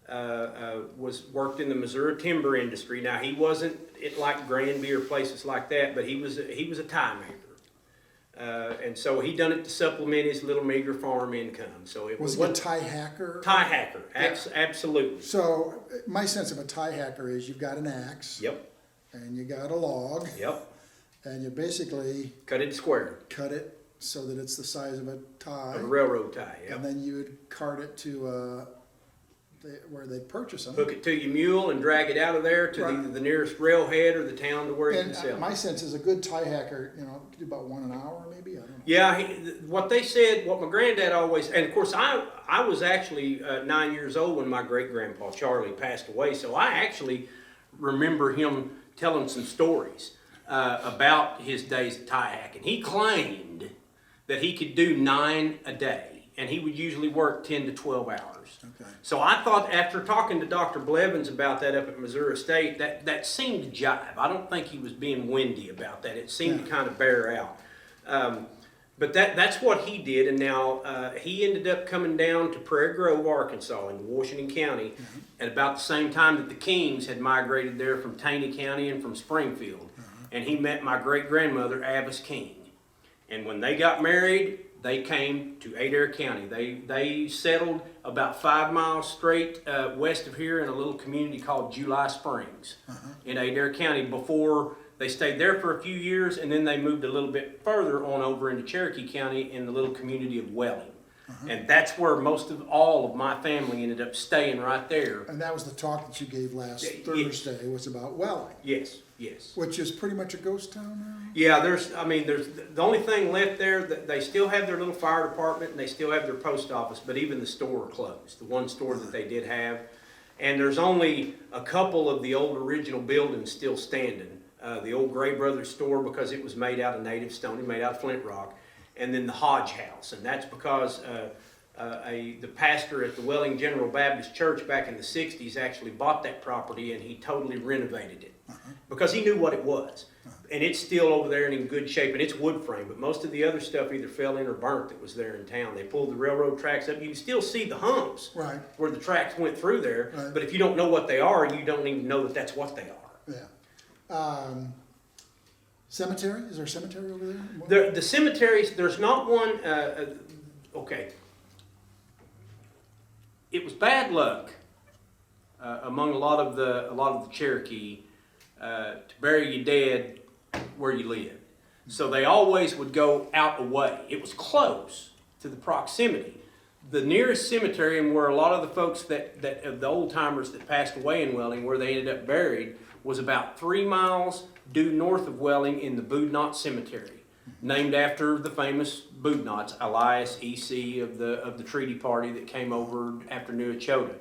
worked in the Missouri timber industry. Now he wasn't like Granby or places like that, but he was a tie maker, and so he done it to supplement his little meager farm income. So it Was he a tie hacker? Tie hacker, Yeah. Absolutely. So my sense of a tie hacker is you've got an axe. Yep. And you got a log. Yep. And you basically Cut it square. cut it so that it's the size of a tie. A railroad tie. Yep. And then you would cart it to where they purchase them. Hook it to your mule and drag it out of there to Right. either the nearest railhead or the town to where you can And sell it. my sense is a good tie hacker, could do about 1 an hour maybe. I don't know. Yeah, what they said, what my granddad always, and of course I was actually 9 years old when my great grandpa Charlie passed away, so I actually remember him telling some stories about his days at tie hacking. He claimed that he could do 9 a day, and he would usually work 10 to 12 hours. Okay. So I thought, after talking to Dr. Blevins about that up at Missouri State, that seemed to jive. I don't think he was being windy about that. It seemed to kind of bear out. But that's what he did, and now he ended up coming down to Prairie Grove, Arkansas, in Washington County, at about the same time that the Kings had migrated there from Taney County and from Springfield. And he met my great-grandmother, Avis King. And when they got married, they came to Adair County. They settled about 5 miles straight west of here in a little community called July Springs in Adair County before they stayed there for a few years, and then they moved a little bit further on over into Cherokee County in the little community of Welling. And that's where all of my family ended up staying, right there. And that was the talk that you gave last Thursday, was about Welling. Yes, yes. Which is pretty much a ghost town now? Yeah, there's the only thing left there, that they still have their little fire department and they still have their post office, but even the store closed, the one store that they did have. And there's only a couple of the old original buildings still standing. The old Gray Brothers store, because it was made out of native stone, made out of flint rock. And then the Hodge House, and that's because the pastor at the Welling General Baptist Church back in the 60s actually bought that property, and he totally renovated it because he knew what it was. And it's still over there and in good shape, and it's wood frame, but most of the other stuff either fell in or burnt that was there in town. They pulled the railroad tracks up. You can still see the humps where the tracks went through there, but if you don't know what they are, you don't even know that that's what they are. Yeah. Cemetery? Is there a cemetery over there? The cemeteries, there's not one. Okay. It was bad luck among a lot of the Cherokee to bury your dead where you lived. So they always would go out away. It was close to the proximity. The nearest cemetery, and where a lot of the folks the old timers that passed away in Welling, where they ended up buried, was about 3 miles due north of Welling in the Boudnot Cemetery, named after the famous Boudnots, Elias E.C. of the treaty party that came over after New Echota.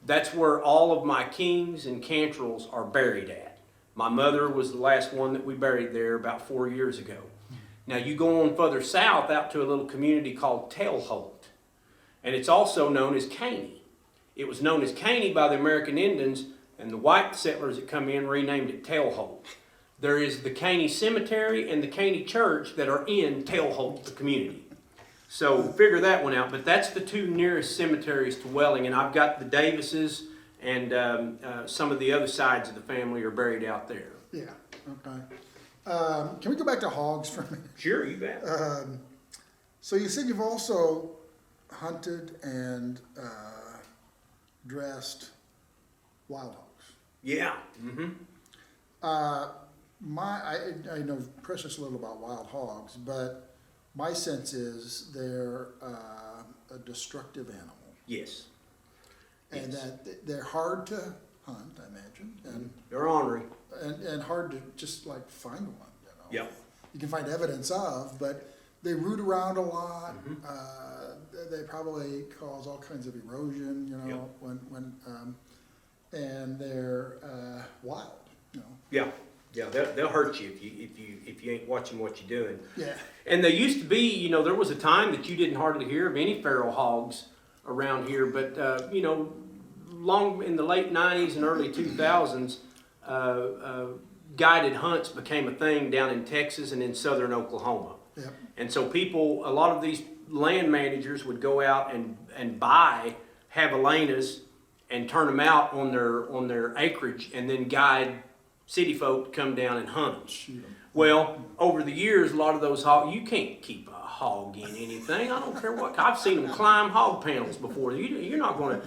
That's where all of my Kings and Cantrells are buried at. My mother was the last one that we buried there about 4 years ago. Now you go on further south out to a little community called Tailholt, and it's also known as Caney. It was known as Caney by the American Indians, and the white settlers that come in renamed it Tailholt. There is the Caney Cemetery and the Caney Church that are in Tailholt, the community. So figure that one out. But that's the 2 nearest cemeteries to Welling, and I've got the Davises and some of the other sides of the family are buried out there. Yeah. Okay. Can we go back to hogs for a minute? Sure, you bet. So you said you've also hunted and dressed wild hogs. Yeah. Mm-hmm. I know precious little about wild hogs, but my sense is they're a destructive animal. Yes. And that they're hard to hunt, I imagine, and they're ornery, and hard to just like find one. Yep. You can find evidence of, but they root around a lot. They probably cause all kinds of erosion, when and they're wild, Yeah, they'll hurt you if you ain't watching what you're doing. Yeah. And they used to be, there was a time that you didn't hardly hear of any feral hogs around here, but long in the late 90s and early 2000s, guided hunts became a thing down in Texas and in southern Oklahoma. Yep. And so a lot of these land managers would go out and buy javelinas and turn them out on their acreage, and then guide city folk to come down and hunt them. Shoot 'em. Well, over the years, a lot of those hogs, you can't keep a hog in anything. I don't care what. I've seen them climb hog panels before. You're not going to.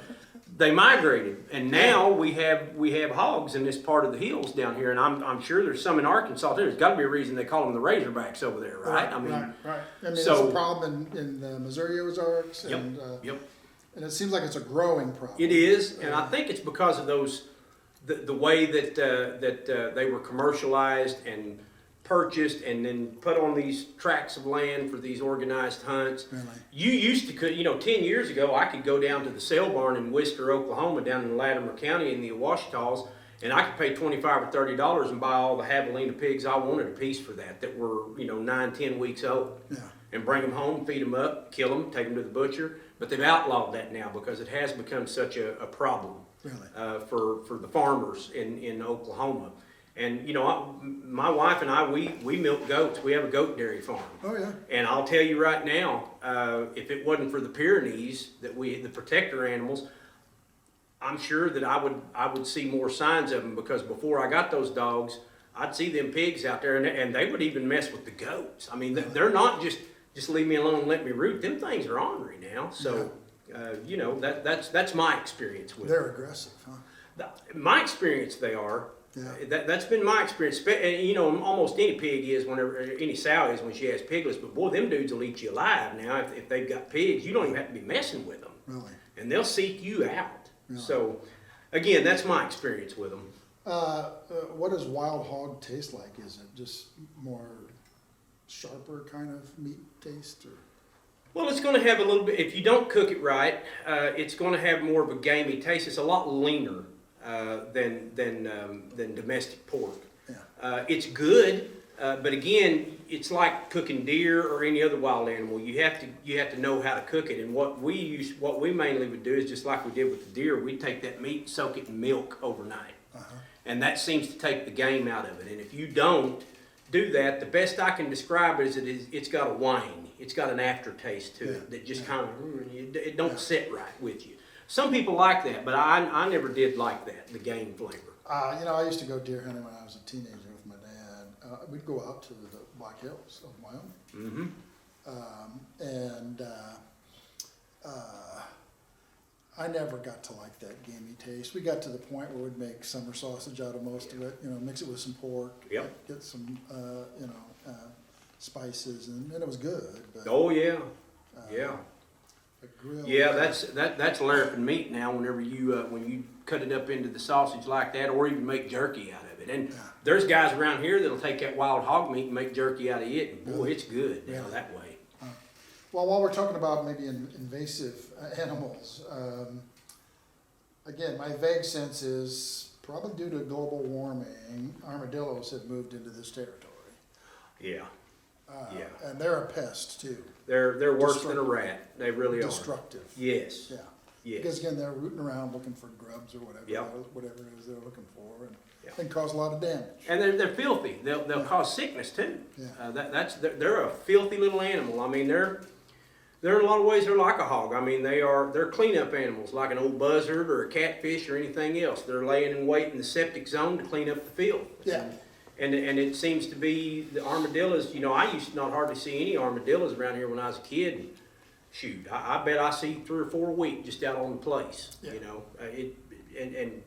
They migrated, and now we have hogs in this part of the hills down here, and I'm sure there's some in Arkansas too. There's got to be a reason they call them the Razorbacks over there, right? I mean, right. I mean, so- it's a problem in the Missouri Ozarks, Yep, and yep. and it seems like it's a growing problem. It is, and I think it's because of the way that they were commercialized and purchased and then put on these tracts of land for these organized hunts. Really? You used to 10 years ago, I could go down to the sale barn in Worcester, Oklahoma, down in Latimer County in the Ouachitas, and I could pay $25 or $30 and buy all the javelina pigs I wanted a piece for that were 9, 10 weeks old. Yeah. And bring them home, feed them up, kill them, take them to the butcher. But they've outlawed that now because it has become such a problem. Really? For the farmers in Oklahoma. And my wife and I, we milk goats. We have a goat dairy farm. Oh yeah. And I'll tell you right now, if it wasn't for the Pyrenees, the protector animals, I'm sure that I would see more signs of them, because before I got those dogs, I'd see them pigs out there, and they would even mess with the goats. I mean, they're not just leave me alone and let me root. Them things are ornery now. So, that's my experience with them. They're aggressive, huh? My experience, they are. Yeah. That's been my experience. And, almost any pig is whenever, any sow is when she has piglets. But boy, them dudes will eat you alive now. If they've got pigs, you don't even have to be messing with them. Really? And they'll seek you out. Really? So, again, that's my experience with them. What does wild hog taste like? Is it just more sharper kind of meat taste, or? Well, it's going to have a little bit, if you don't cook it right, it's going to have more of a gamey taste. It's a lot leaner than domestic pork. Yeah. It's good, but again, it's like cooking deer or any other wild animal. You have to know how to cook it. And what we mainly would do is just like we did with the deer. We'd take that meat, soak it in milk overnight, and that seems to take the game out of it. And if you don't do that, the best I can describe it is it's got a whine. It's got an aftertaste to it that just kind of, it don't sit right with you. Some people like that, but I never did like that, the game flavor. I used to go deer hunting when I was a teenager with my dad. We'd go out to the Black Hills of Wyoming. Mm-hmm. I never got to like that gamey taste. We got to the point where we'd make summer sausage out of most of it, mix it with some pork, Yep. get some, spices, and it was good. But, Oh yeah, yeah. a grill, Yeah, that's larrapin meat now. Whenever when you cut it up into the sausage like that, or even make jerky out of it. And there's guys around here that'll take that wild hog meat and make jerky out of it. And boy, it's good now that way. Well, while we're talking about maybe invasive animals, again, my vague sense is probably due to global warming, armadillos have moved into this territory. Yeah, And they're a pest too. they're worse than a rat. They really are. Destructive. Yes. Yeah. Yes. Because again, they're rooting around looking for grubs or whatever, whatever it is they're looking for, and cause a lot of damage. And they're filthy. They'll cause sickness too. Yeah. They're a filthy little animal. I mean, they're in a lot of ways they're like a hog. I mean, they're cleanup animals, like an old buzzard or a catfish or anything else. They're laying in wait in the septic zone to clean up the field. Yeah. And it seems to be the armadillos. I used to not hardly see any armadillos around here when I was a kid. And shoot, I bet I see 3 or 4 a week just out on the place. Yeah. And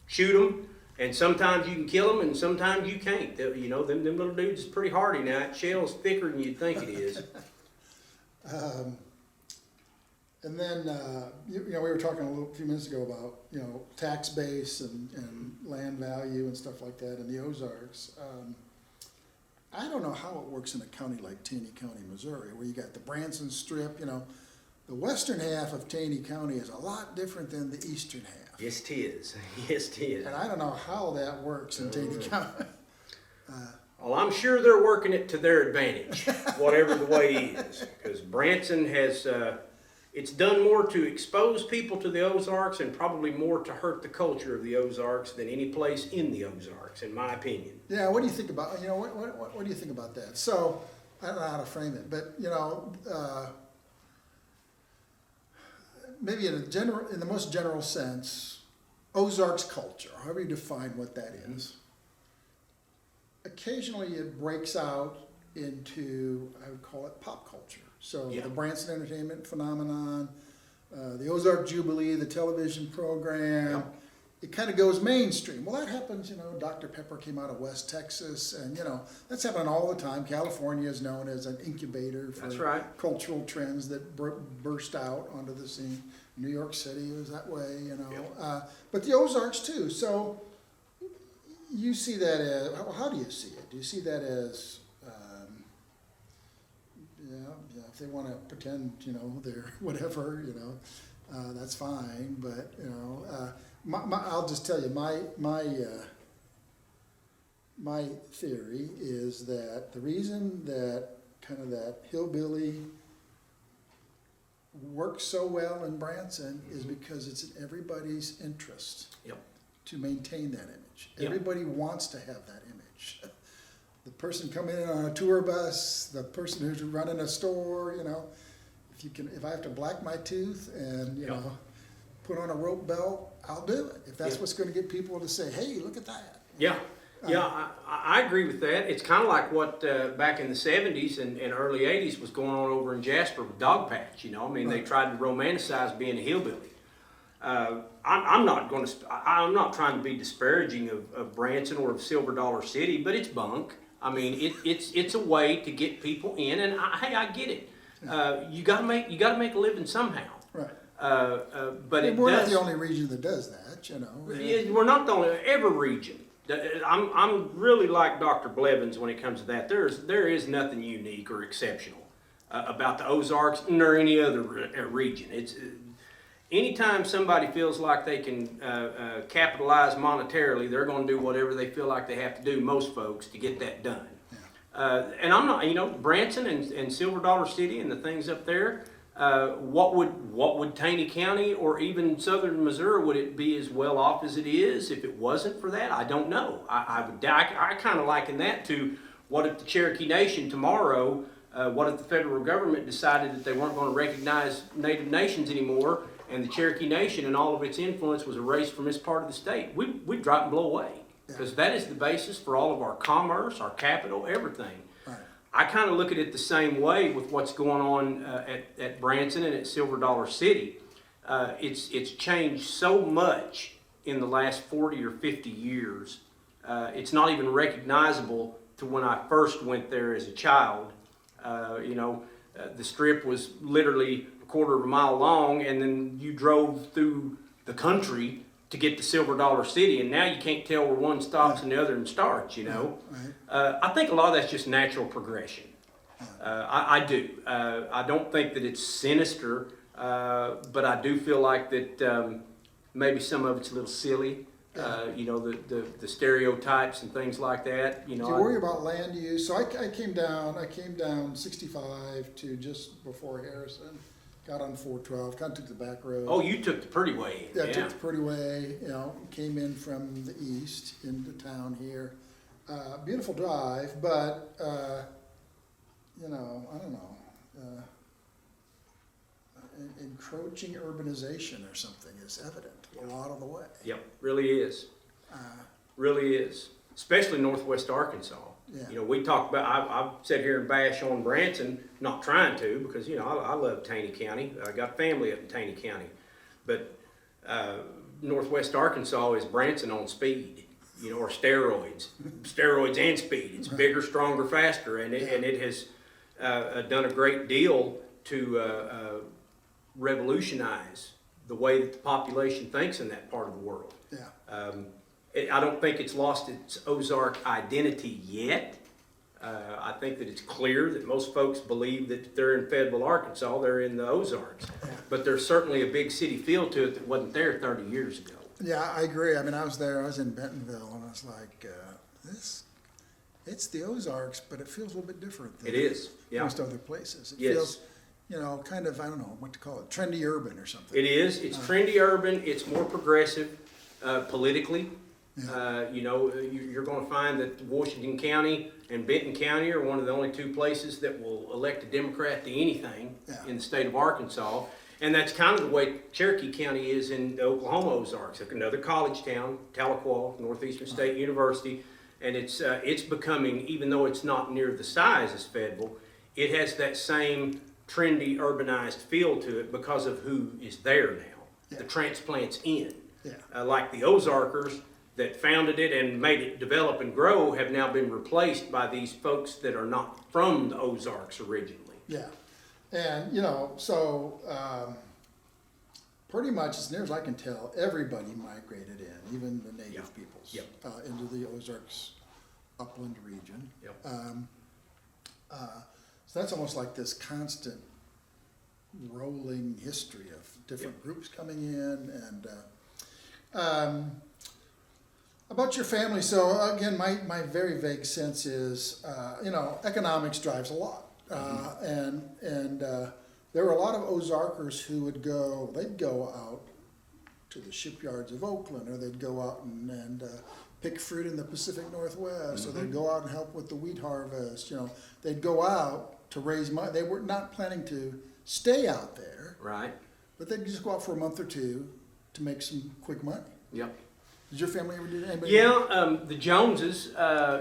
shoot them. And sometimes you can kill them, and sometimes you can't. Them little dudes is pretty hardy now. That shell's thicker than you'd think it is. And then, we were talking a few minutes ago about, tax base and land value and stuff like that in the Ozarks. I don't know how it works in a county like Taney County, Missouri, where you got the Branson Strip, the western half of Taney County is a lot different than the eastern half. Yes, it is. Yes, it is. And I don't know how that works in Taney County. Well, I'm sure they're working it to their advantage, whatever the way is. Because Branson has it's done more to expose people to the Ozarks and probably more to hurt the culture of the Ozarks than any place in the Ozarks, in my opinion. Yeah, what do you think about, what do you think about that? So, I don't know how to frame it, but, maybe in the most general sense, Ozarks culture, however you define what that is, occasionally it breaks out into, I would call it pop culture. So Yeah. the Branson entertainment phenomenon, the Ozark Jubilee, the television program, Yeah. it kind of goes mainstream. Well, that happens, Dr. Pepper came out of West Texas, and, that's happening all the time. California is known as an incubator for That's right. cultural trends that burst out onto the scene. New York City was that way, Yep. But the Ozarks too. So you see that as, how do you see it? Do you see that as, if they want to pretend, they're whatever, that's fine. But, I'll just tell you, my theory is that the reason that kind of that hillbilly works so well in Branson is because it's in everybody's interest Yep. to maintain that image. Yep. Everybody wants to have that image. The person coming in on a tour bus, the person who's running a store, if I have to black my tooth and, Yep. put on a rope belt, I'll do it. If that's Yep. what's going to get people to say, hey, look at that. Yeah, I agree with that. It's kind of like what back in the 70s and early 80s was going on over in Jasper with Dog Patch. They tried to romanticize being a hillbilly. I'm not trying to be disparaging of Branson or of Silver Dollar City, but it's bunk. It's a way to get people in, and I get it. You gotta make a living somehow. Right. But We're not the only region that does that, We're not the only, every region. I'm really like Dr. Blevins when it comes to that. There is nothing unique or exceptional about the Ozarks nor any other region. It's anytime somebody feels like they can capitalize monetarily, they're going to do whatever they feel like they have to do. Most folks to get that done. Yeah. And I'm not, Branson and Silver Dollar City and the things up there. What would Taney County or even southern Missouri, would it be as well off as it is if it wasn't for that? I don't know. I kind of liken that to what if the Cherokee Nation tomorrow, what if the federal government decided that they weren't going to recognize Native nations anymore and the Cherokee Nation and all of its influence was erased from this part of the state? We'd drop and blow away because that is the basis for all of our commerce, our capital, everything. I kind of look at it the same way with what's going on at Branson and at Silver Dollar City. It's changed so much in the last 40 or 50 years. It's not even recognizable to when I first went there as a child. The strip was literally a quarter of a mile long, and then you drove through the country to get to Silver Dollar City, and now you can't tell where one stops and the other and starts, I think a lot of that's just natural progression. I do. I don't think that it's sinister, but I do feel like that maybe some of it's a little silly. The stereotypes and things like that. Do you worry about land use? So I came down 65 to just before Harrison. Got on 412, kind of took the back road. Oh, you took the pretty way in. Yeah, I took the pretty way, came in from the east into town here. Beautiful drive, but, I don't know, encroaching urbanization or something is evident a lot of the way. Yep, really is. Really is. Especially northwest Arkansas. Yeah. We talk about, I've sat here and bash on Branson, not trying to, because, I love Taney County. I got family up in Taney County. But northwest Arkansas is Branson on speed, or steroids. Steroids and speed. It's bigger, stronger, faster, and it has done a great deal to revolutionize the way that the population thinks in that part of the world. Yeah. I don't think it's lost its Ozark identity yet. I think that it's clear that most folks believe that if they're in Fayetteville, Arkansas, they're in the Ozarks. But there's certainly a big city feel to it that wasn't there 30 years ago. Yeah, I agree. I was there, I was in Bentonville, and I was like, it's the Ozarks, but it feels a little bit different than It is, yeah. most other places. Yes. you know, kind of, I don't know what to call it, trendy urban or something. It is. It's trendy urban. It's more progressive politically. You know, you're going to find that Washington County and Benton County are one of the only two places that will elect a Democrat to anything in the state of Arkansas. And that's kind of the way Cherokee County is in the Oklahoma Ozarks, another college town, Tahlequah, Northeastern State University. And it's becoming, even though it's not near the size as Fayetteville, it has that same trendy urbanized feel to it because of who is there now. The transplants in. Like the Ozarkers that founded it and made it develop and grow have now been replaced by these folks that are not from the Ozarks originally. Yeah, and you know, so pretty much as near as I can tell, everybody migrated in, even the native peoples, into the Ozarks upland region. So that's almost like this constant rolling history of different groups coming in. And about your family, so again, my very vague sense is, you know, economics drives a lot. And there were a lot of Ozarkers who would they'd go out to the shipyards of Oakland, or they'd go out and pick fruit in the Pacific Northwest, or they'd go out and help with the wheat harvest. You know, they'd go out to raise money. They were not planning to stay out there. Right. But they'd just go out for a month or two to make some quick money. Yep. Did your family ever do that? Anybody? Yeah, the Joneses,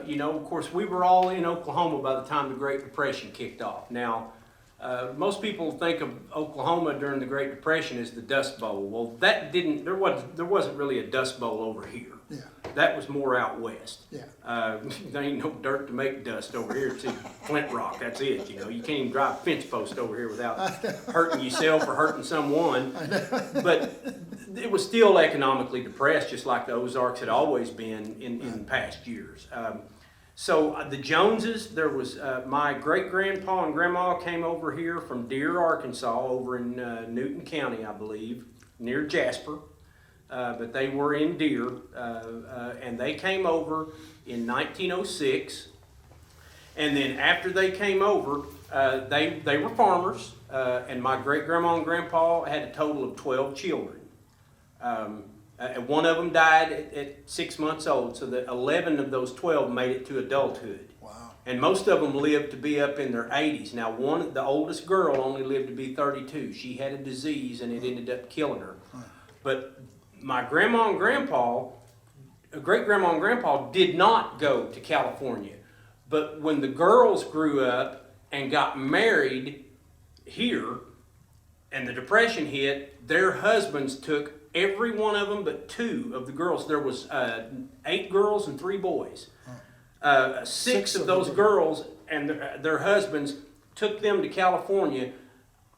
you know, of course, we were all in Oklahoma by the time the Great Depression kicked off. Now, most people think of Oklahoma during the Great Depression as the Dust Bowl. Well, there wasn't really a Dust Bowl over here. Yeah. That was more out west. Yeah. There ain't no dirt to make dust over here. It's Flint Rock. That's it. You know, you can't even drive a fence post over here without hurting yourself or hurting someone. But it was still economically depressed, just like the Ozarks had always been in past years. So the Joneses, there was my great-grandpa and grandma came over here from Deere, Arkansas, over in Newton County, I believe, near Jasper. But they were in Deere, and they came over in 1906. And then after they came over, they were farmers, and my great-grandma and grandpa had a total of 12 children. One of them died at 6 months old, so that 11 of those 12 made it to adulthood. Wow. And most of them lived to be up in their 80s. Now, the oldest girl only lived to be 32. She had a disease, and it ended up killing her. But my grandma and grandpa, great-grandma and grandpa did not go to California. But when the girls grew up and got married here, and the Depression hit, their husbands took every one of them but 2 of the girls. There was 8 girls and 3 boys. 6 of those girls and their husbands took them to California.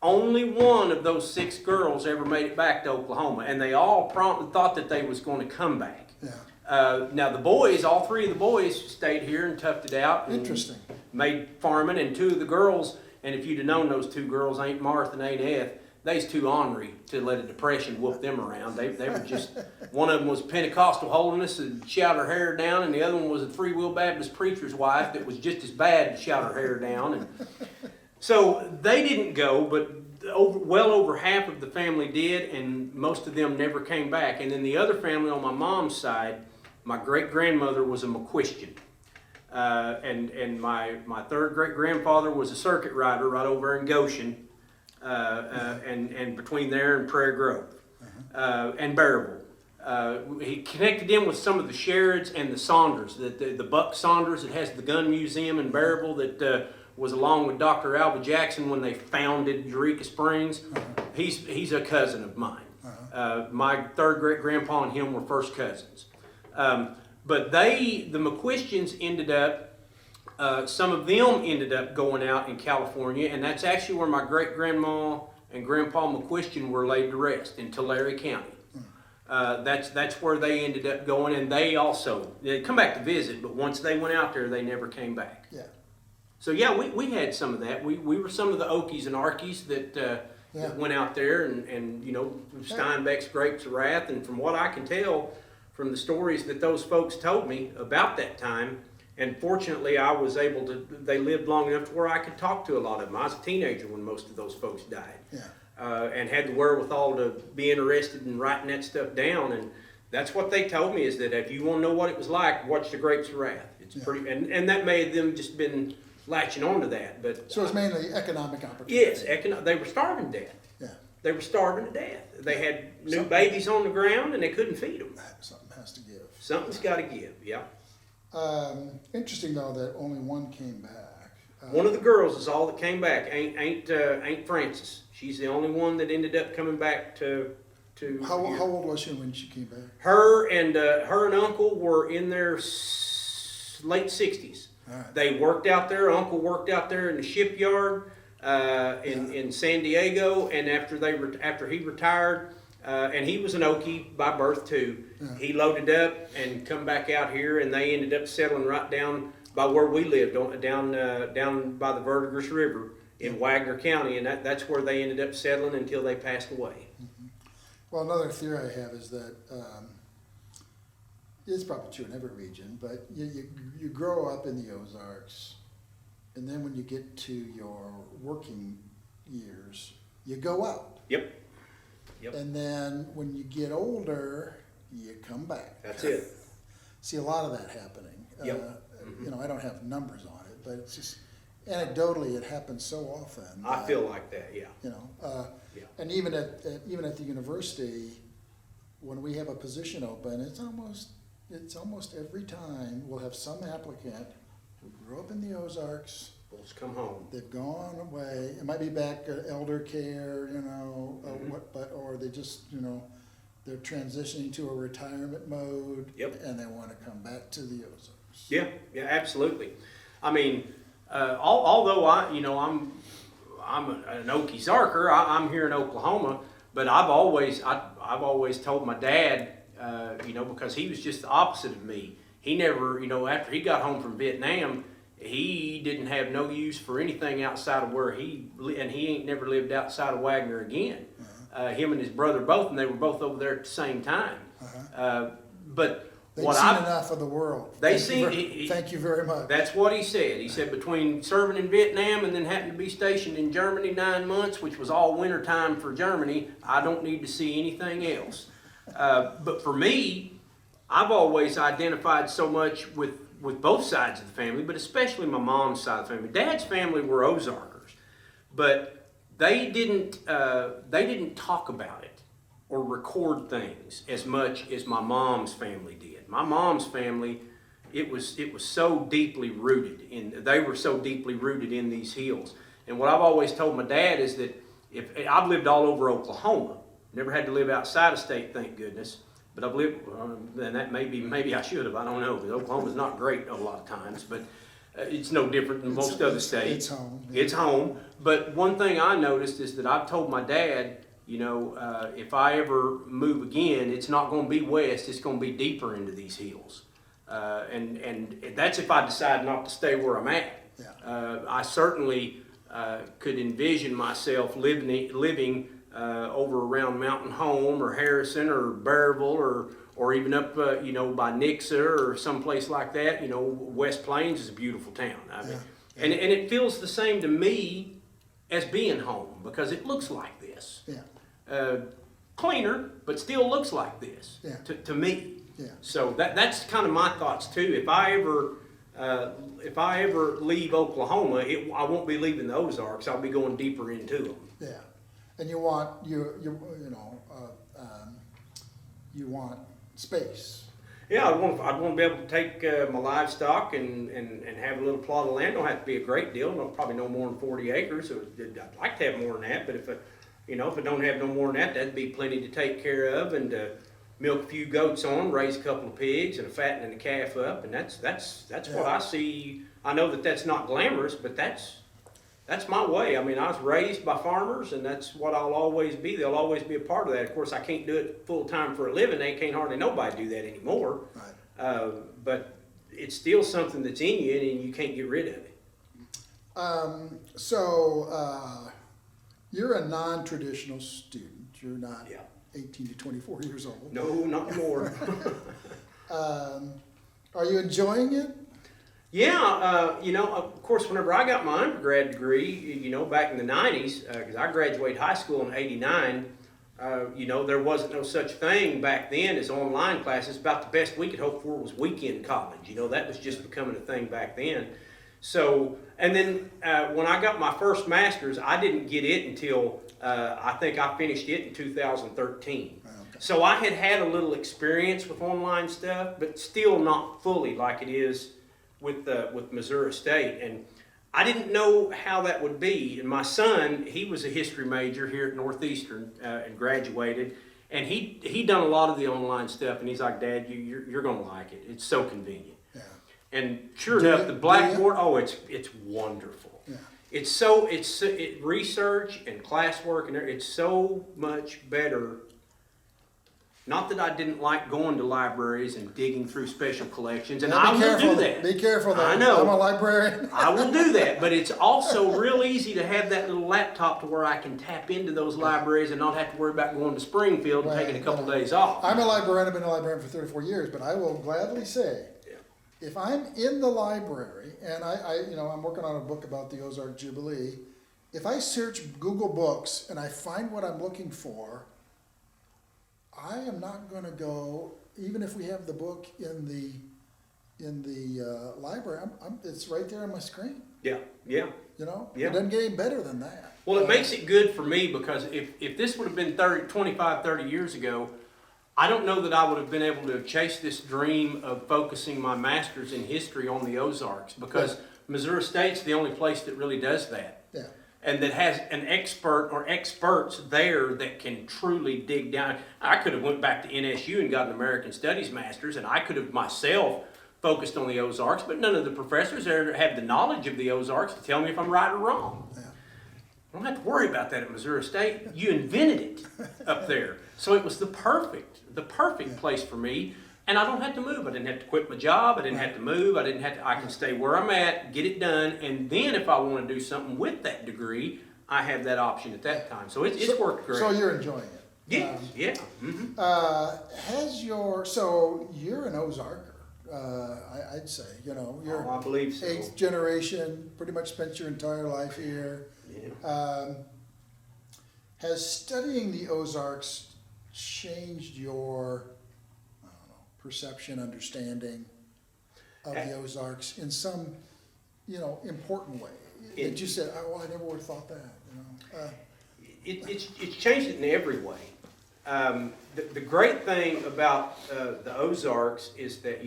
Only 1 of those 6 girls ever made it back to Oklahoma, and they all promptly thought that they was going to come back. Yeah. Now the boys, all 3 of the boys stayed here and toughed it out. And Interesting. made farming, and 2 of the girls, and if you'd have known those 2 girls, Aunt Martha and Aunt Eth, they's too ornery to let a depression whoop them around. They were just, one of them was Pentecostal holiness and shout her hair down, and the other one was a Free Will Baptist preacher's wife that was just as bad to shout her hair down. And so they didn't go, but well over half of the family did, and most of them never came back. And then the other family on my mom's side, my great-grandmother was a McQuistion. And my third great-grandfather was a circuit rider right over in Goshen. And between there and Prairie Grove, and Bearable. He connected in with some of the Sherrods and the Saunders, the Buck Saunders that has the gun museum in Bearable that was along with Dr. Alva Jackson when they founded Eureka Springs. He's a cousin of mine. My third great-grandpa and him were first cousins. But the McQuistions ended up, some of them ended up going out in California, and that's actually where my great-grandma and Grandpa McQuistion were laid to rest, in Tulare County. That's where they ended up going, and they'd come back to visit, but once they went out there, they never came back. Yeah. So yeah, we had some of that. We were some of the Okies and Arkies that went out there, and you know, Steinbeck's Grapes of Wrath, and from what I can tell from the stories that those folks told me about that time, And fortunately, I was able to, they lived long enough to where I could talk to a lot of them. I was a teenager when most of those folks died. Yeah. And had the wherewithal to be interested in writing that stuff down. And that's what they told me, is that if you want to know what it was like, watch The Grapes of Wrath. It's pretty, and that may have them just been latching on to that. But So it's mainly economic opportunity. yes, they were starving to death. Yeah. They were starving to death. They had new babies on the ground and they couldn't feed them. Something has to give. Something's got to give, yeah. Interesting though that only one came back. One of the girls is all that came back. Ain't Frances. She's the only one that ended up coming back to. How old was she when she came back? Her and Uncle were in their late 60s. Right. They worked out there. Uncle worked out there in the shipyard in San Diego, and after he retired, and he was an Okie by birth too. Yeah. He loaded up and come back out here, and they ended up settling right down by where we lived, down by the Verdigris River in Wagoner County, and that's where they ended up settling until they passed away. Mm-hmm. Well, another theory I have is that it's probably true in every region, but you grow up in the Ozarks, and then when you get to your working years, you go out. Yep. And then when you get older, you come back. That's it. See a lot of that happening. Yep. You know, I don't have numbers on it, but it's just anecdotally it happens so often. I feel like that, yeah. You know, Yeah. and even at the university, when we have a position open, it's almost every time we'll have some applicant who grew up in the Ozarks. Let's come home. They've gone away. It might be back elder care, you know, or they just, you know, they're transitioning to a retirement mode. Yep. And they want to come back to the Ozarks. Yeah, absolutely. I mean, although I'm an Okie Ozarker, I'm here in Oklahoma, but I've always told my dad, because he was just the opposite of me. He never, after he got home from Vietnam, he didn't have no use for anything outside of where he ain't never lived outside of Wagoner again. Him and his brother both, and they were both over there at the same time. But They've seen enough of the world. Thank you very much. That's what he said. He said between serving in Vietnam and then having to be stationed in Germany 9 months, which was all winter time for Germany, I don't need to see anything else. But for me, I've always identified so much with both sides of the family, but especially my mom's side of the family. Dad's family were Ozarkers, but they didn't talk about it or record things as much as my mom's family did. My mom's family, it was so deeply rooted they were so deeply rooted in these hills. And what I've always told my dad is that if I've lived all over Oklahoma, never had to live outside of state, thank goodness. But I've lived, and that maybe I should have, I don't know, because Oklahoma's not great a lot of times, but it's no different than most other states. It's home. Yeah. It's home. But one thing I noticed is that I've told my dad, if I ever move again, it's not going to be west, it's going to be deeper into these hills. And that's if I decide not to stay where I'm at. Yeah. I certainly could envision myself living over around Mountain Home or Harrison or Bearville or even up by Nixa or someplace like that. West Plains is a beautiful town. I mean, and it feels the same to me as being home because it looks like this. Yeah. Cleaner, but still looks like this. Yeah. To me. Yeah. So that's kind of my thoughts too. If I ever leave Oklahoma, I won't be leaving the Ozarks. I'll be going deeper into them. Yeah. And you want you want space. Yeah, I'd want to be able to take my livestock and have a little plot of land. Don't have to be a great deal. Probably no more than 40 acres. So I'd like to have more than that. But if I don't have no more than that, that'd be plenty to take care of and milk a few goats on, raise a couple of pigs, and fattening the calf up. And that's what I see. I know that that's not glamorous, but that's my way. I mean, I was raised by farmers, and that's what I'll always be. They'll always be a part of that. Of course, I can't do it full time for a living. They can't hardly nobody do that anymore. Right. But it's still something that's in you, and you can't get rid of it. So you're a non-traditional student. You're not 18 to 24 years old. No, not more. Are you enjoying it? Yeah, of course, whenever I got my undergrad degree, back in the 90s, because I graduated high school in 89, there wasn't no such thing back then as online classes. About the best we could hope for was weekend college. That was just becoming a thing back then. So, and then when I got my first master's, I didn't get it until I think I finished it in 2013. Okay. So I had a little experience with online stuff, but still not fully like it is with Missouri State. And I didn't know how that would be. And my son, he was a history major here at Northeastern and graduated. And he done a lot of the online stuff. And he's like, Dad, you're going to like it. It's so convenient. Yeah. And sure enough, the Blackboard, it's wonderful. Yeah. It's research and classwork, and it's so much better. Not that I didn't like going to libraries and digging through special collections, and I will do that. Be careful, though. I know. I'm a librarian. I will do that, but it's also real easy to have that little laptop to where I can tap into those libraries and not have to worry about going to Springfield and taking a couple days off. I'm a librarian. I've been a librarian for 34 years, but I will gladly say, if I'm in the library, and I'm working on a book about the Ozark Jubilee, if I search Google Books and I find what I'm looking for, I am not going to go, even if we have the book in the library. It's right there on my screen. Yeah. It doesn't get any better than that. Well, it makes it good for me because if this would have been 25, 30 years ago, I don't know that I would have been able to chase this dream of focusing my master's in history on the Ozarks because Missouri State's the only place that really does that. Yeah. And that has an expert or experts there that can truly dig down. I could have went back to NSU and got an American Studies master's, and I could have myself focused on the Ozarks, but none of the professors there have the knowledge of the Ozarks to tell me if I'm right or wrong. Yeah. I don't have to worry about that at Missouri State. You invented it up there. So it was the perfect place for me. And I don't have to move. I didn't have to quit my job. I didn't have to move. I can stay where I'm at, get it done. And then if I want to do something with that degree, I have that option at that time. So it's worked great. So you're enjoying it? Yes, yeah. Mm-hmm. So you're an Ozarker, I'd say, you're I believe so. 8th generation, pretty much spent your entire life here. Yeah. Has studying the Ozarks changed your perception, understanding of the Ozarks in some, important way? That you said, I never would have thought that. It's changed it in every way. The great thing about the Ozarks is that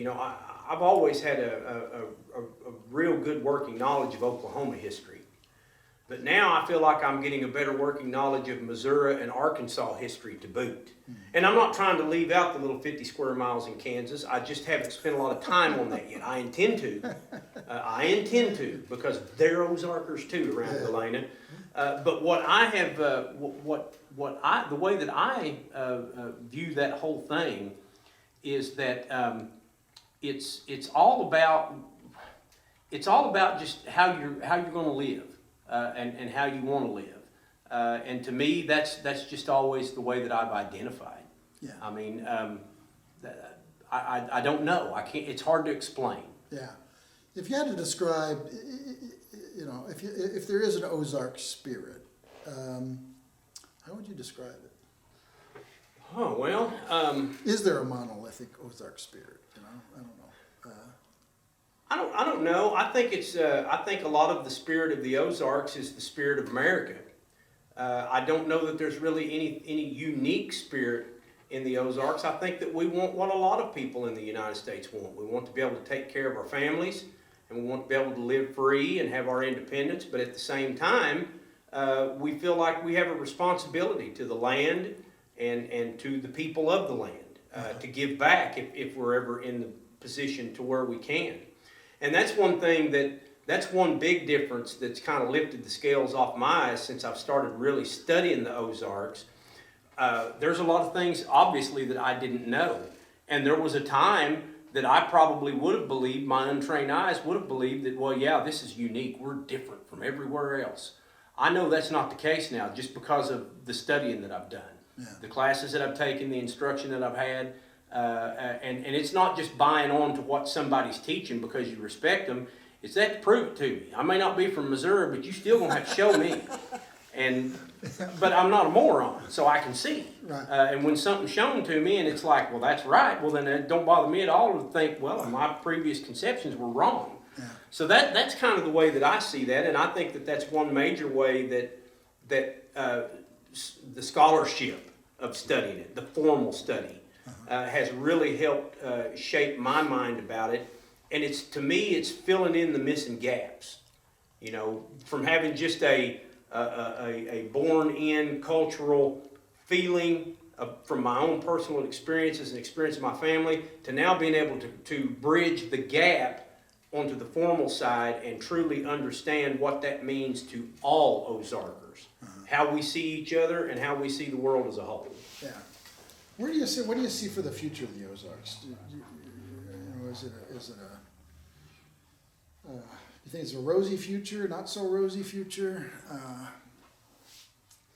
I've always had a real good working knowledge of Oklahoma history. But now I feel like I'm getting a better working knowledge of Missouri and Arkansas history to boot. And I'm not trying to leave out the little 50 square miles in Kansas. I just haven't spent a lot of time on that yet. I intend to, because they're Ozarkers too around Galena. But what I have, the way that I view that whole thing is that it's all about just how you're going to live. And how you want to live. And to me, that's just always the way that I've identified. Yeah. I mean, I don't know. I can't. It's hard to explain. Yeah. If you had to describe, if there is an Ozark spirit, how would you describe it? Oh well. Is there a monolithic Ozark spirit? I don't know. I don't know. I think I think a lot of the spirit of the Ozarks is the spirit of America. I don't know that there's really any unique spirit in the Ozarks. I think that we want what a lot of people in the United States want. We want to be able to take care of our families, and we want to be able to live free and have our independence. But at the same time, we feel like we have a responsibility to the land and to the people of the land to give back if we're ever in the position to where we can. And that's one thing that's one big difference that's kind of lifted the scales off my eyes since I've started really studying the Ozarks. There's a lot of things, obviously, that I didn't know. And there was a time that I probably would have believed, my untrained eyes would have believed that, well, yeah, this is unique. We're different from everywhere else. I know that's not the case now just because of the studying that I've done. Yeah. The classes that I've taken, the instruction that I've had. And it's not just buying on to what somebody's teaching because you respect them. It's that to prove it to me. I may not be from Missouri, but you still gonna have to show me. But I'm not a moron, so I can see. Right. And when something's shown to me and it's like, well, that's right, well, then it don't bother me at all to think, well, my previous conceptions were wrong. Yeah. So that's kind of the way that I see that, and I think that that's one major way that the scholarship of studying it, the formal study, has really helped shape my mind about it. And to me, it's filling in the missing gaps. You know, from having just a born-in cultural feeling from my own personal experiences and experience of my family, to now being able to bridge the gap onto the formal side and truly understand what that means to all Ozarkers, how we see each other and how we see the world as a whole. Yeah. What do you see for the future of the Ozarks? You think it's a rosy future, not so rosy future?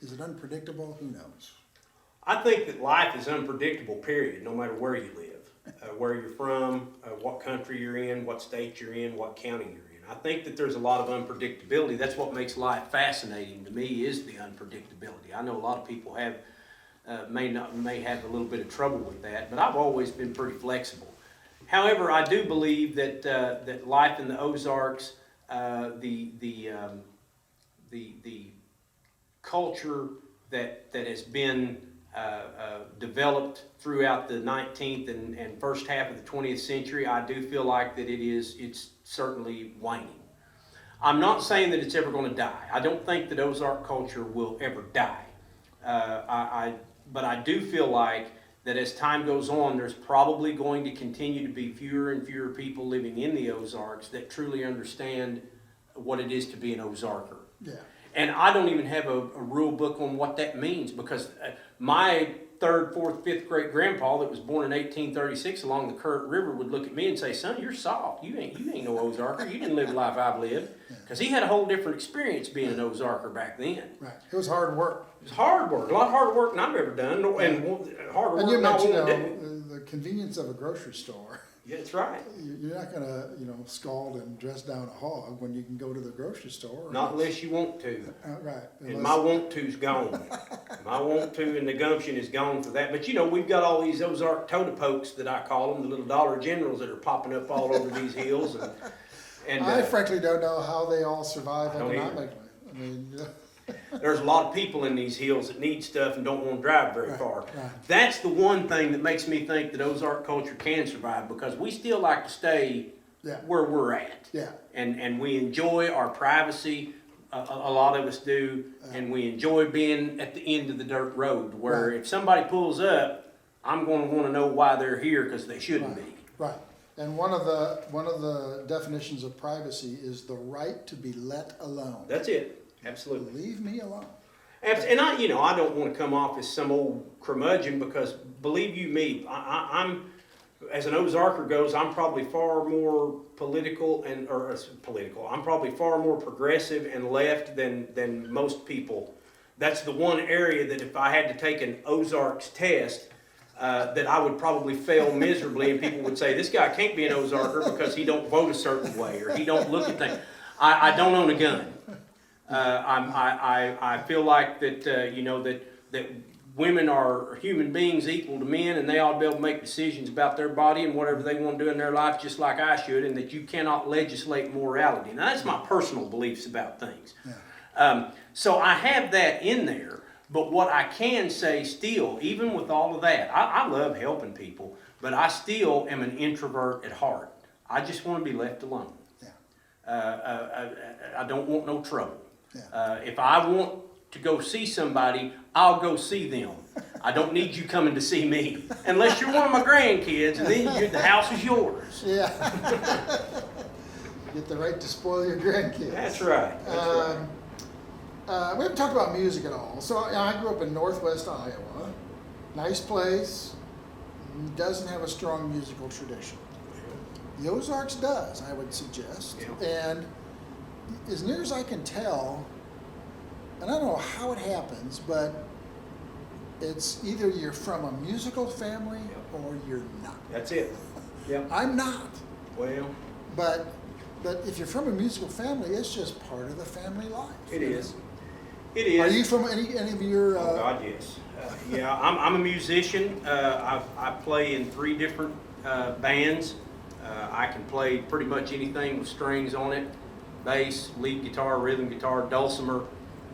Is it unpredictable? Who knows? I think that life is unpredictable, period, no matter where you live, where you're from, what country you're in, what state you're in, what county you're in. I think that there's a lot of unpredictability. That's what makes life fascinating to me, is the unpredictability. I know a lot of people may have a little bit of trouble with that, but I've always been pretty flexible. However, I do believe that life in the Ozarks, the culture that has been developed throughout the 19th and first half of the 20th century, I do feel like that it's certainly waning. I'm not saying that it's ever going to die. I don't think that Ozark culture will ever die. But I do feel like that as time goes on, there's probably going to continue to be fewer and fewer people living in the Ozarks that truly understand what it is to be an Ozarker. Yeah. And I don't even have a rule book on what that means, because my third, fourth, fifth great grandpa that was born in 1836 along the Current River would look at me and say, "Son, you're soft. You ain't no Ozarker. You didn't live the life I've lived." Because he had a whole different experience being an Ozarker back then. Right. It was hard work. It was hard work, a lot harder work than I've ever done, and harder work And you than I mentioned want to do. the convenience of a grocery store. Yeah, that's right. You're not going to, scald and dress down a hog when you can go to the grocery store. Not unless you want to. Right. And my want to's gone. My want to and the gumption is gone for that. But we've got all these Ozark toe-to-pokes that I call them, the little Dollar Generals that are popping up all over these hills. And I frankly don't know how they all survive don't economically. I mean, there's a lot of people in these hills that need stuff and don't want to drive very far. Right. That's the one thing that makes me think that Ozark culture can survive, because we still like to stay where we're at. Yeah. And we enjoy our privacy, a lot of us do, and we enjoy being at the end of the dirt road, where if somebody pulls up, I'm going to want to know why they're here, because they shouldn't be. Right. And one of the definitions of privacy is the right to be let alone. That's it. Absolutely. Leave me alone. And I don't want to come off as some old curmudgeon, because believe you me, I'm as an Ozarker goes, I'm probably far more I'm probably far more progressive and left than most people. That's the one area that if I had to take an Ozarks test, that I would probably fail miserably, and people would say, "This guy can't be an Ozarker because he don't vote a certain way, or he don't look at things." I don't own a gun. I feel like that that women are human beings equal to men, and they ought to be able to make decisions about their body and whatever they want to do in their life just like I should, and that you cannot legislate morality. Now, that's my personal beliefs about things. Yeah. So I have that in there, but what I can say still, even with all of that, I love helping people, but I still am an introvert at heart. I just want to be left alone. Yeah. I don't want no trouble. Yeah. If I want to go see somebody, I'll go see them. I don't need you coming to see me, unless you're one of my grandkids, and then the house is yours. Yeah. Get the right to spoil your grandkids. That's right. We haven't talked about music at all. So I grew up in Northwest Iowa. Nice place. Doesn't have a strong musical tradition. The Ozarks does, I would suggest. Yeah. And as near as I can tell, and I don't know how it happens, but it's either you're from a musical family or you're not. That's it. Yep. I'm not. Well, But if you're from a musical family, it's just part of the family life. it is. It is. Are you from any of your? Oh God, yes. Yeah, I'm a musician. I play in 3 different bands. I can play pretty much anything with strings on it: bass, lead guitar, rhythm guitar, dulcimer,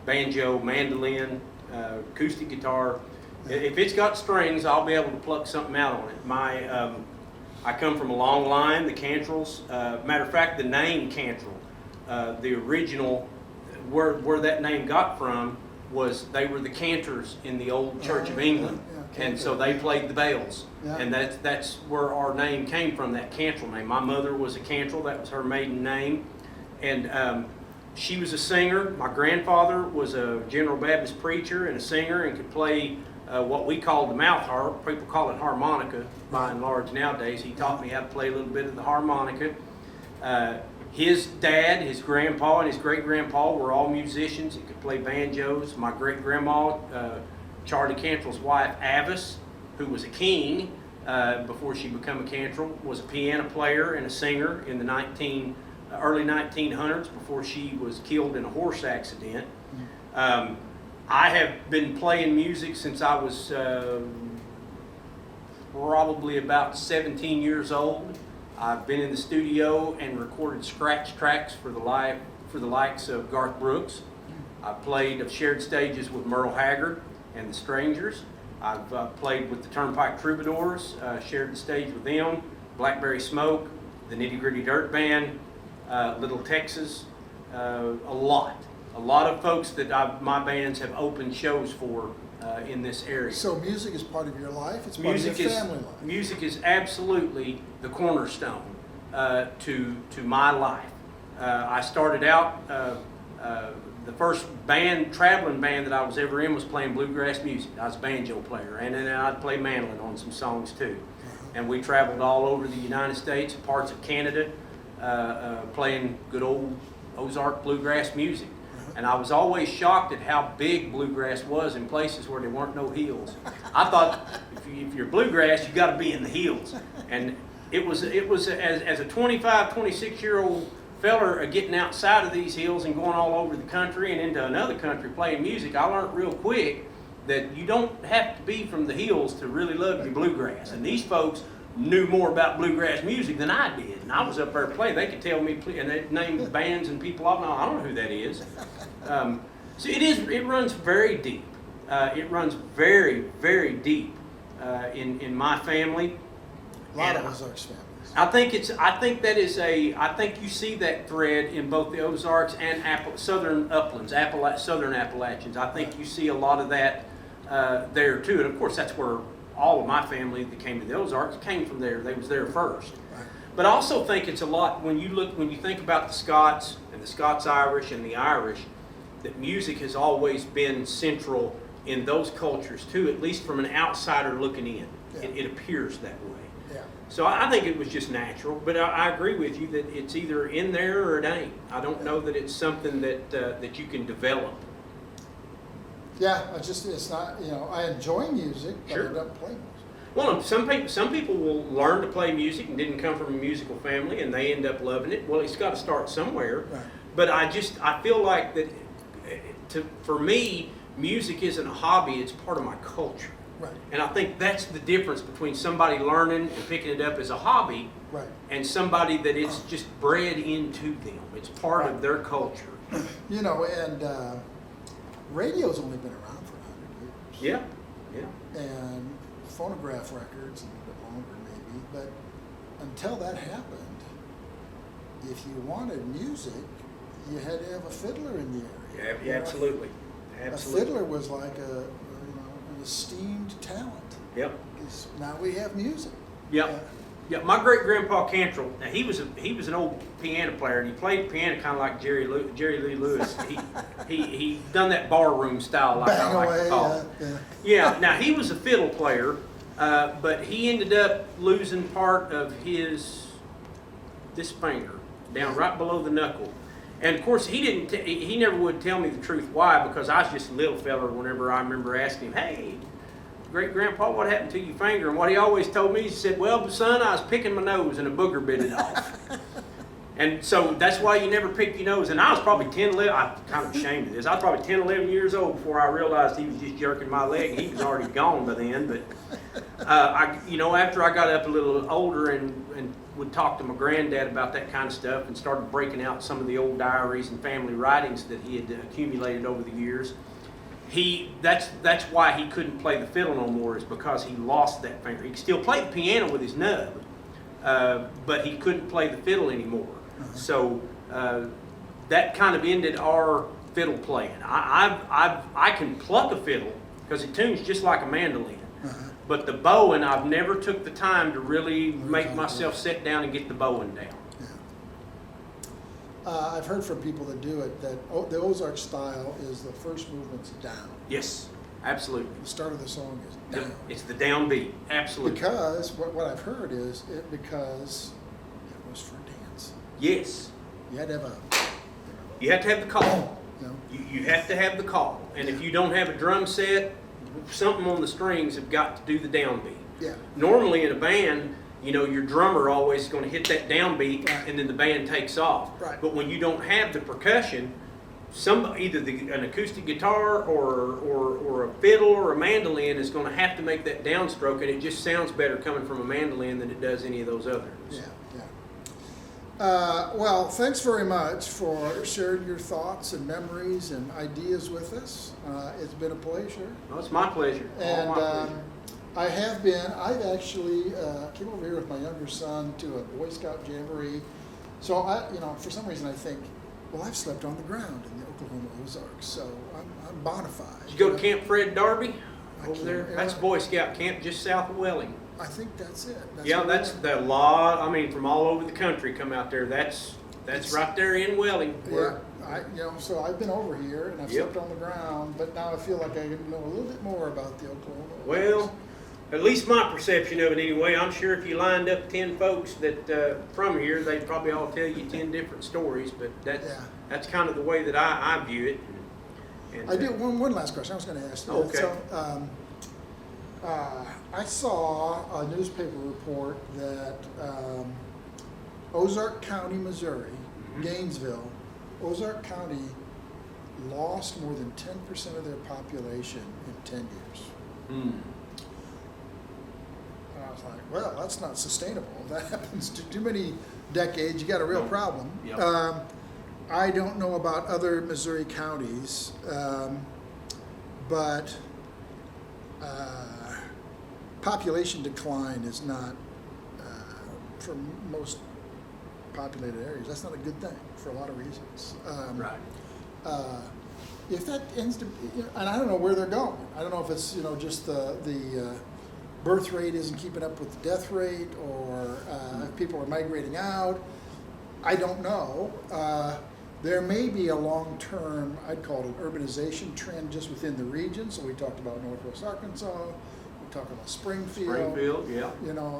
banjo, mandolin, acoustic guitar. If it's got strings, I'll be able to pluck something out on it. I come from a long line, the Cantrells. Matter of fact, the name Cantrell, the original, where that name got from was they were the cantors in the old Church of England, and so they played the bells, and that's where our name came from, that Cantrell name. My mother was a Cantrell, that was her maiden name, and she was a singer. My grandfather was a General Baptist preacher and a singer and could play what we call the mouth harp. People call it harmonica by and large nowadays. He taught me how to play a little bit of the harmonica. His dad, his grandpa, and his great-grandpa were all musicians that could play banjos. My great-grandma, Charlie Cantrell's wife, Avis, who was a king before she became a Cantrell, was a piano player and a singer in the early 1900s before she was killed in a horse accident. I have been playing music since I was probably about 17 years old. I've been in the studio and recorded scratch tracks for the likes of Garth Brooks. I've shared stages with Merle Haggard and the Strangers. I've played with the Turnpike Troubadours, shared the stage with them, Blackberry Smoke, the Nitty Gritty Dirt Band, Little Texas, a lot of folks that my bands have opened shows for in this area. So music is part of your life. It's part of your family life. Music is absolutely the cornerstone to my life. I started out the first traveling band that I was ever in was playing bluegrass music. I was a banjo player, and then I'd play mandolin on some songs too. And we traveled all over the United States, parts of Canada, playing good old Ozark bluegrass music. And I was always shocked at how big bluegrass was in places where there weren't no hills. I thought if you're bluegrass, you got to be in the hills. And it was as a 25, 26-year-old feller getting outside of these hills and going all over the country and into another country playing music, I learned real quick that you don't have to be from the hills to really love your bluegrass. And these folks knew more about bluegrass music than I did. And I was up there playing. They could tell me, and they named bands and people. I don't know who that is. So it runs very deep. It runs very, very deep in my family. A lot of Ozarks families. I think you see that thread in both the Ozarks and Southern Uplands, Southern Appalachians. I think you see a lot of that there too. And of course, that's where all of my family that came to the Ozarks came from there. They was there first. Right. But I also think it's a lot when you think about the Scots and the Scots-Irish and the Irish, that music has always been central in those cultures too, at least from an outsider looking in. Yeah. It appears that way. Yeah. So I think it was just natural, but I agree with you that it's either in there or it ain't. I don't know that it's something that you can develop. Yeah, it's not, I enjoy music, but sure. I don't play music. Well, some people will learn to play music and didn't come from a musical family and they end up loving it. Well, it's got to start somewhere. Right. But I feel like that for me, music isn't a hobby, it's part of my culture. Right. And I think that's the difference between somebody learning and picking it up as a hobby, right, and somebody that it's just bred into them. It's part of their culture. And radio's only been around for 100 years. Yeah. And phonograph records a little bit longer maybe, but until that happened, if you wanted music, you had to have a fiddler in the area. Yeah, absolutely. A fiddler was like an esteemed talent. Yep. Because now we have music. Yep. Yeah, my great grandpa Cantrell. Now he was an old piano player, and he played piano kind of like Jerry Lee Lewis. he done that barroom style, like I like to call it. Yeah. Now he was a fiddle player, but he ended up losing part of this finger down right below the knuckle. And of course, he never would tell me the truth why, because I was just a little feller whenever I remember asking him, hey, great-grandpa, what happened to your finger? And what he always told me, he said, well, son, I was picking my nose and a booger bit it off. And so that's why you never pick your nose. And I was probably 10, 11, I'm kind of ashamed of this. I was probably 10, 11 years old before I realized he was just jerking my leg. He was already gone by then. But, after I got up a little older and would talk to my granddad about that kind of stuff and started breaking out some of the old diaries and family writings that he had accumulated over the years, that's why he couldn't play the fiddle no more, is because he lost that finger. He could still play the piano with his nub, but he couldn't play the fiddle anymore. So that kind of ended our fiddle playing. I can pluck a fiddle because it tunes just like a mandolin. But the bowing, I've never took the time to really make myself sit down and get the bowing down. Yeah. I've heard from people that do it that the Ozark style is the first movement's down. Yes, absolutely. The start of the song is down. It's the downbeat, absolutely. Because what I've heard is because it was for dance. Yes. You had to have You have to have the call. No. You have to have the call. And if you don't have a drum set, something on the strings have got to do the downbeat. Yeah. Normally in a band, your drummer always is going to hit that downbeat, Right. and then the band takes off. Right. But when you don't have the percussion, either an acoustic guitar or a fiddle or a mandolin is going to have to make that downstroke, and it just sounds better coming from a mandolin than it does any of those others. Yeah. Well, thanks very much for sharing your thoughts and memories and ideas with us. It's been a pleasure. Well, it's my pleasure. And All my pleasure. I've actually came over here with my younger son to a Boy Scout jamboree. So for some reason I think, well, I've slept on the ground in the Oklahoma Ozarks, so I'm bona fide. Did you go to Camp Fred Darby over can't- there? yeah. That's Boy Scout camp just south of Welling. I think that's it. That's the lot. From all over the country come out there. That's right there in Welling. Yeah, so I've been over here and I've Yep. slept on the ground, but now I feel like I know a little bit more about the Oklahoma Ozarks. Well, at least my perception of it anyway. I'm sure if you lined up 10 folks that from here, they'd probably all tell you 10 different stories. But that's kind of the way that I view it. And I do one last question. I was going to ask. Okay. So, I saw a newspaper report that Ozark County, Missouri, Gainesville, Ozark County lost more than 10% of their population in 10 years. Hmm. And I was like, well, that's not sustainable. If that happens to too many decades, you got a real problem. Yep. I don't know about other Missouri counties, but population decline is not, for most populated areas, that's not a good thing for a lot of reasons. Right. If that ends to, and I don't know where they're going. I don't know if it's just the birth rate isn't keeping up with the death rate, or if people are migrating out. I don't know. There may be a long-term, I'd call it an urbanization trend just within the region. So we talked about Northwest Arkansas. We talked about Springfield. Yeah.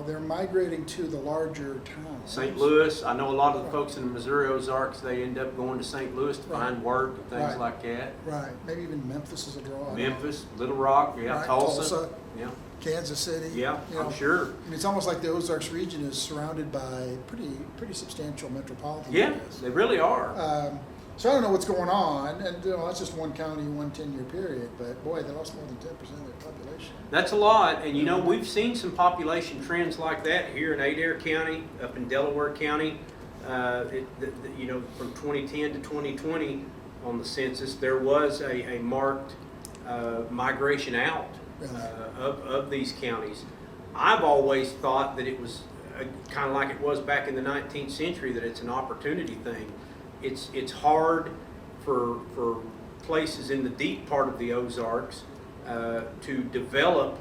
They're migrating to the larger towns. St. Louis. I know a lot of the folks in the Missouri Ozarks, they end up going to St. Louis to find work and things Right. like that. Right. Maybe even Memphis is a draw. Memphis, Little Rock, Right. Tulsa. Yeah. Kansas City. Yeah, I'm sure. It's almost like the Ozarks region is surrounded by pretty substantial metropolitan Yeah, areas. they really are. So I don't know what's going on, and that's just one county, one 10-year period, but boy, they lost more than 10% of their population. That's a lot, and we've seen some population trends like that here in Adair County, up in Delaware County. From 2010 to 2020 on the census, there was a marked migration out of these counties. I've always thought that it was kind of like it was back in the 19th century, that it's an opportunity thing. It's hard for places in the deep part of the Ozarks to develop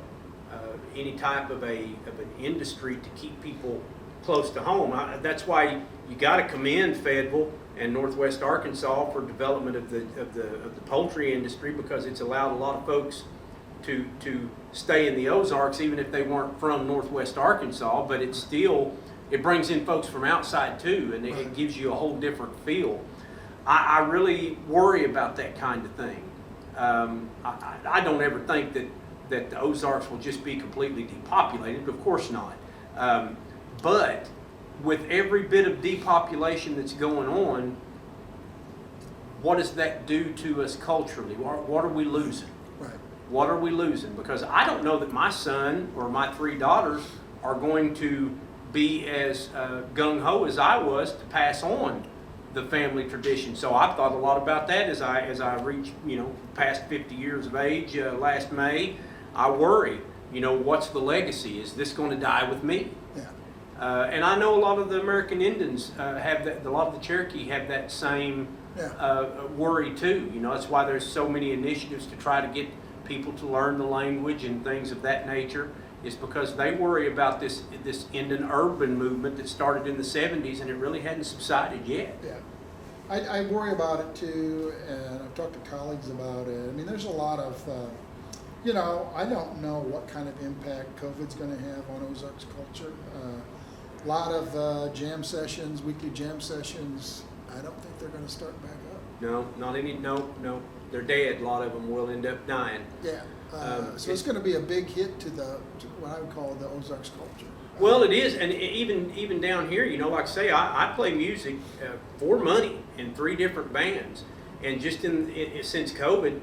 any type of an industry to keep people close to home. That's why you got to commend Fayetteville and Northwest Arkansas for development of the poultry industry, because it's allowed a lot of folks to stay in the Ozarks even if they weren't from Northwest Arkansas. But it brings in folks from outside too, and it gives you a whole different feel. I really worry about that kind of thing. I don't ever think that that the Ozarks will just be completely depopulated. Of course not. But with every bit of depopulation that's going on, what does that do to us culturally? What are we losing? Right. What are we losing? Because I don't know that my son or my 3 daughters are going to be as gung-ho as I was to pass on the family tradition. So I've thought a lot about that as I reach, past 50 years of age last May. I worry, what's the legacy? Is this going to die with me? Yeah. And I know a lot of the American Indians have that. A lot of the Cherokee have that same worry too. That's why there's so many initiatives to try to get people to learn the language and things of that nature. Is because they worry about this Indian urban movement that started in the 70s and it really hadn't subsided yet. Yeah. I worry about it too, and I've talked to colleagues about it. I mean, there's a lot of, I don't know what kind of impact COVID's going to have on Ozarks culture. A lot of jam sessions, weekly jam sessions, I don't think they're going to start back up. No, not any, no. They're dead. A lot of them will end up dying. Yeah. So it's going to be a big hit to what I would call the Ozarks culture. Well, it is, and even down here, like I say, I play music for money in 3 different bands, and just since COVID,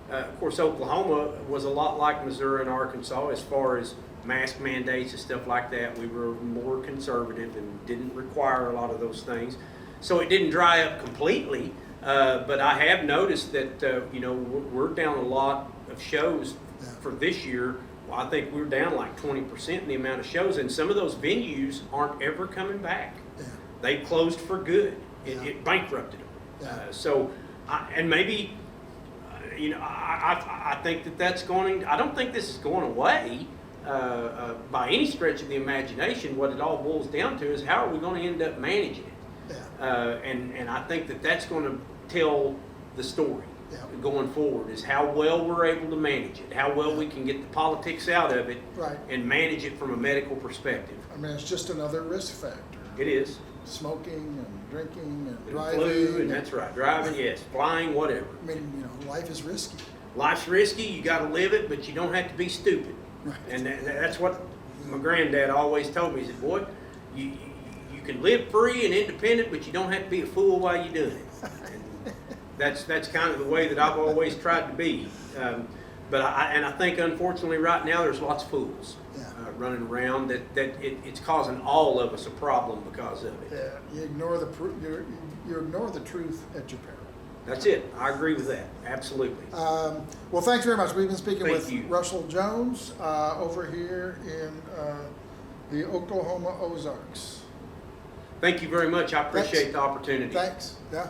of course, Oklahoma was a lot like Missouri and Arkansas as far as mask mandates and stuff like that. We were more conservative and didn't require a lot of those things, so it didn't dry up completely. But I have noticed that we're down a lot of shows for this year. Well, I think we're down like 20% in the amount of shows, and some of those venues aren't ever coming back. Yeah. They closed for good. It bankrupted them. I think that's going. I don't think this is going away by any stretch of the imagination. What it all boils down to is how are we going to end up managing it? And I think that's going to tell the story going forward, is how well we're able to manage it, how well we can get the politics out of it, and manage it from a medical perspective. I mean, it's just another risk factor. It is. Smoking and drinking and driving. Flu, and that's right. Driving, yes. Flying, whatever. I mean, life is risky. Life's risky. You got to live it, but you don't have to be stupid. Right. And that's what my granddad always told me. He said, boy, you can live free and independent, but you don't have to be a fool while you're doing it. And that's kind of the way that I've always tried to be. But I think, unfortunately, right now there's lots of fools running around that it's causing all of us a problem because of it. Yeah, you ignore you ignore the truth at your peril. That's it. I agree with that. Absolutely. Well, thanks very much. We've been speaking with you. Russell Jones over here in the Oklahoma Ozarks. Thank you very much. I appreciate the opportunity. Thanks. Yeah.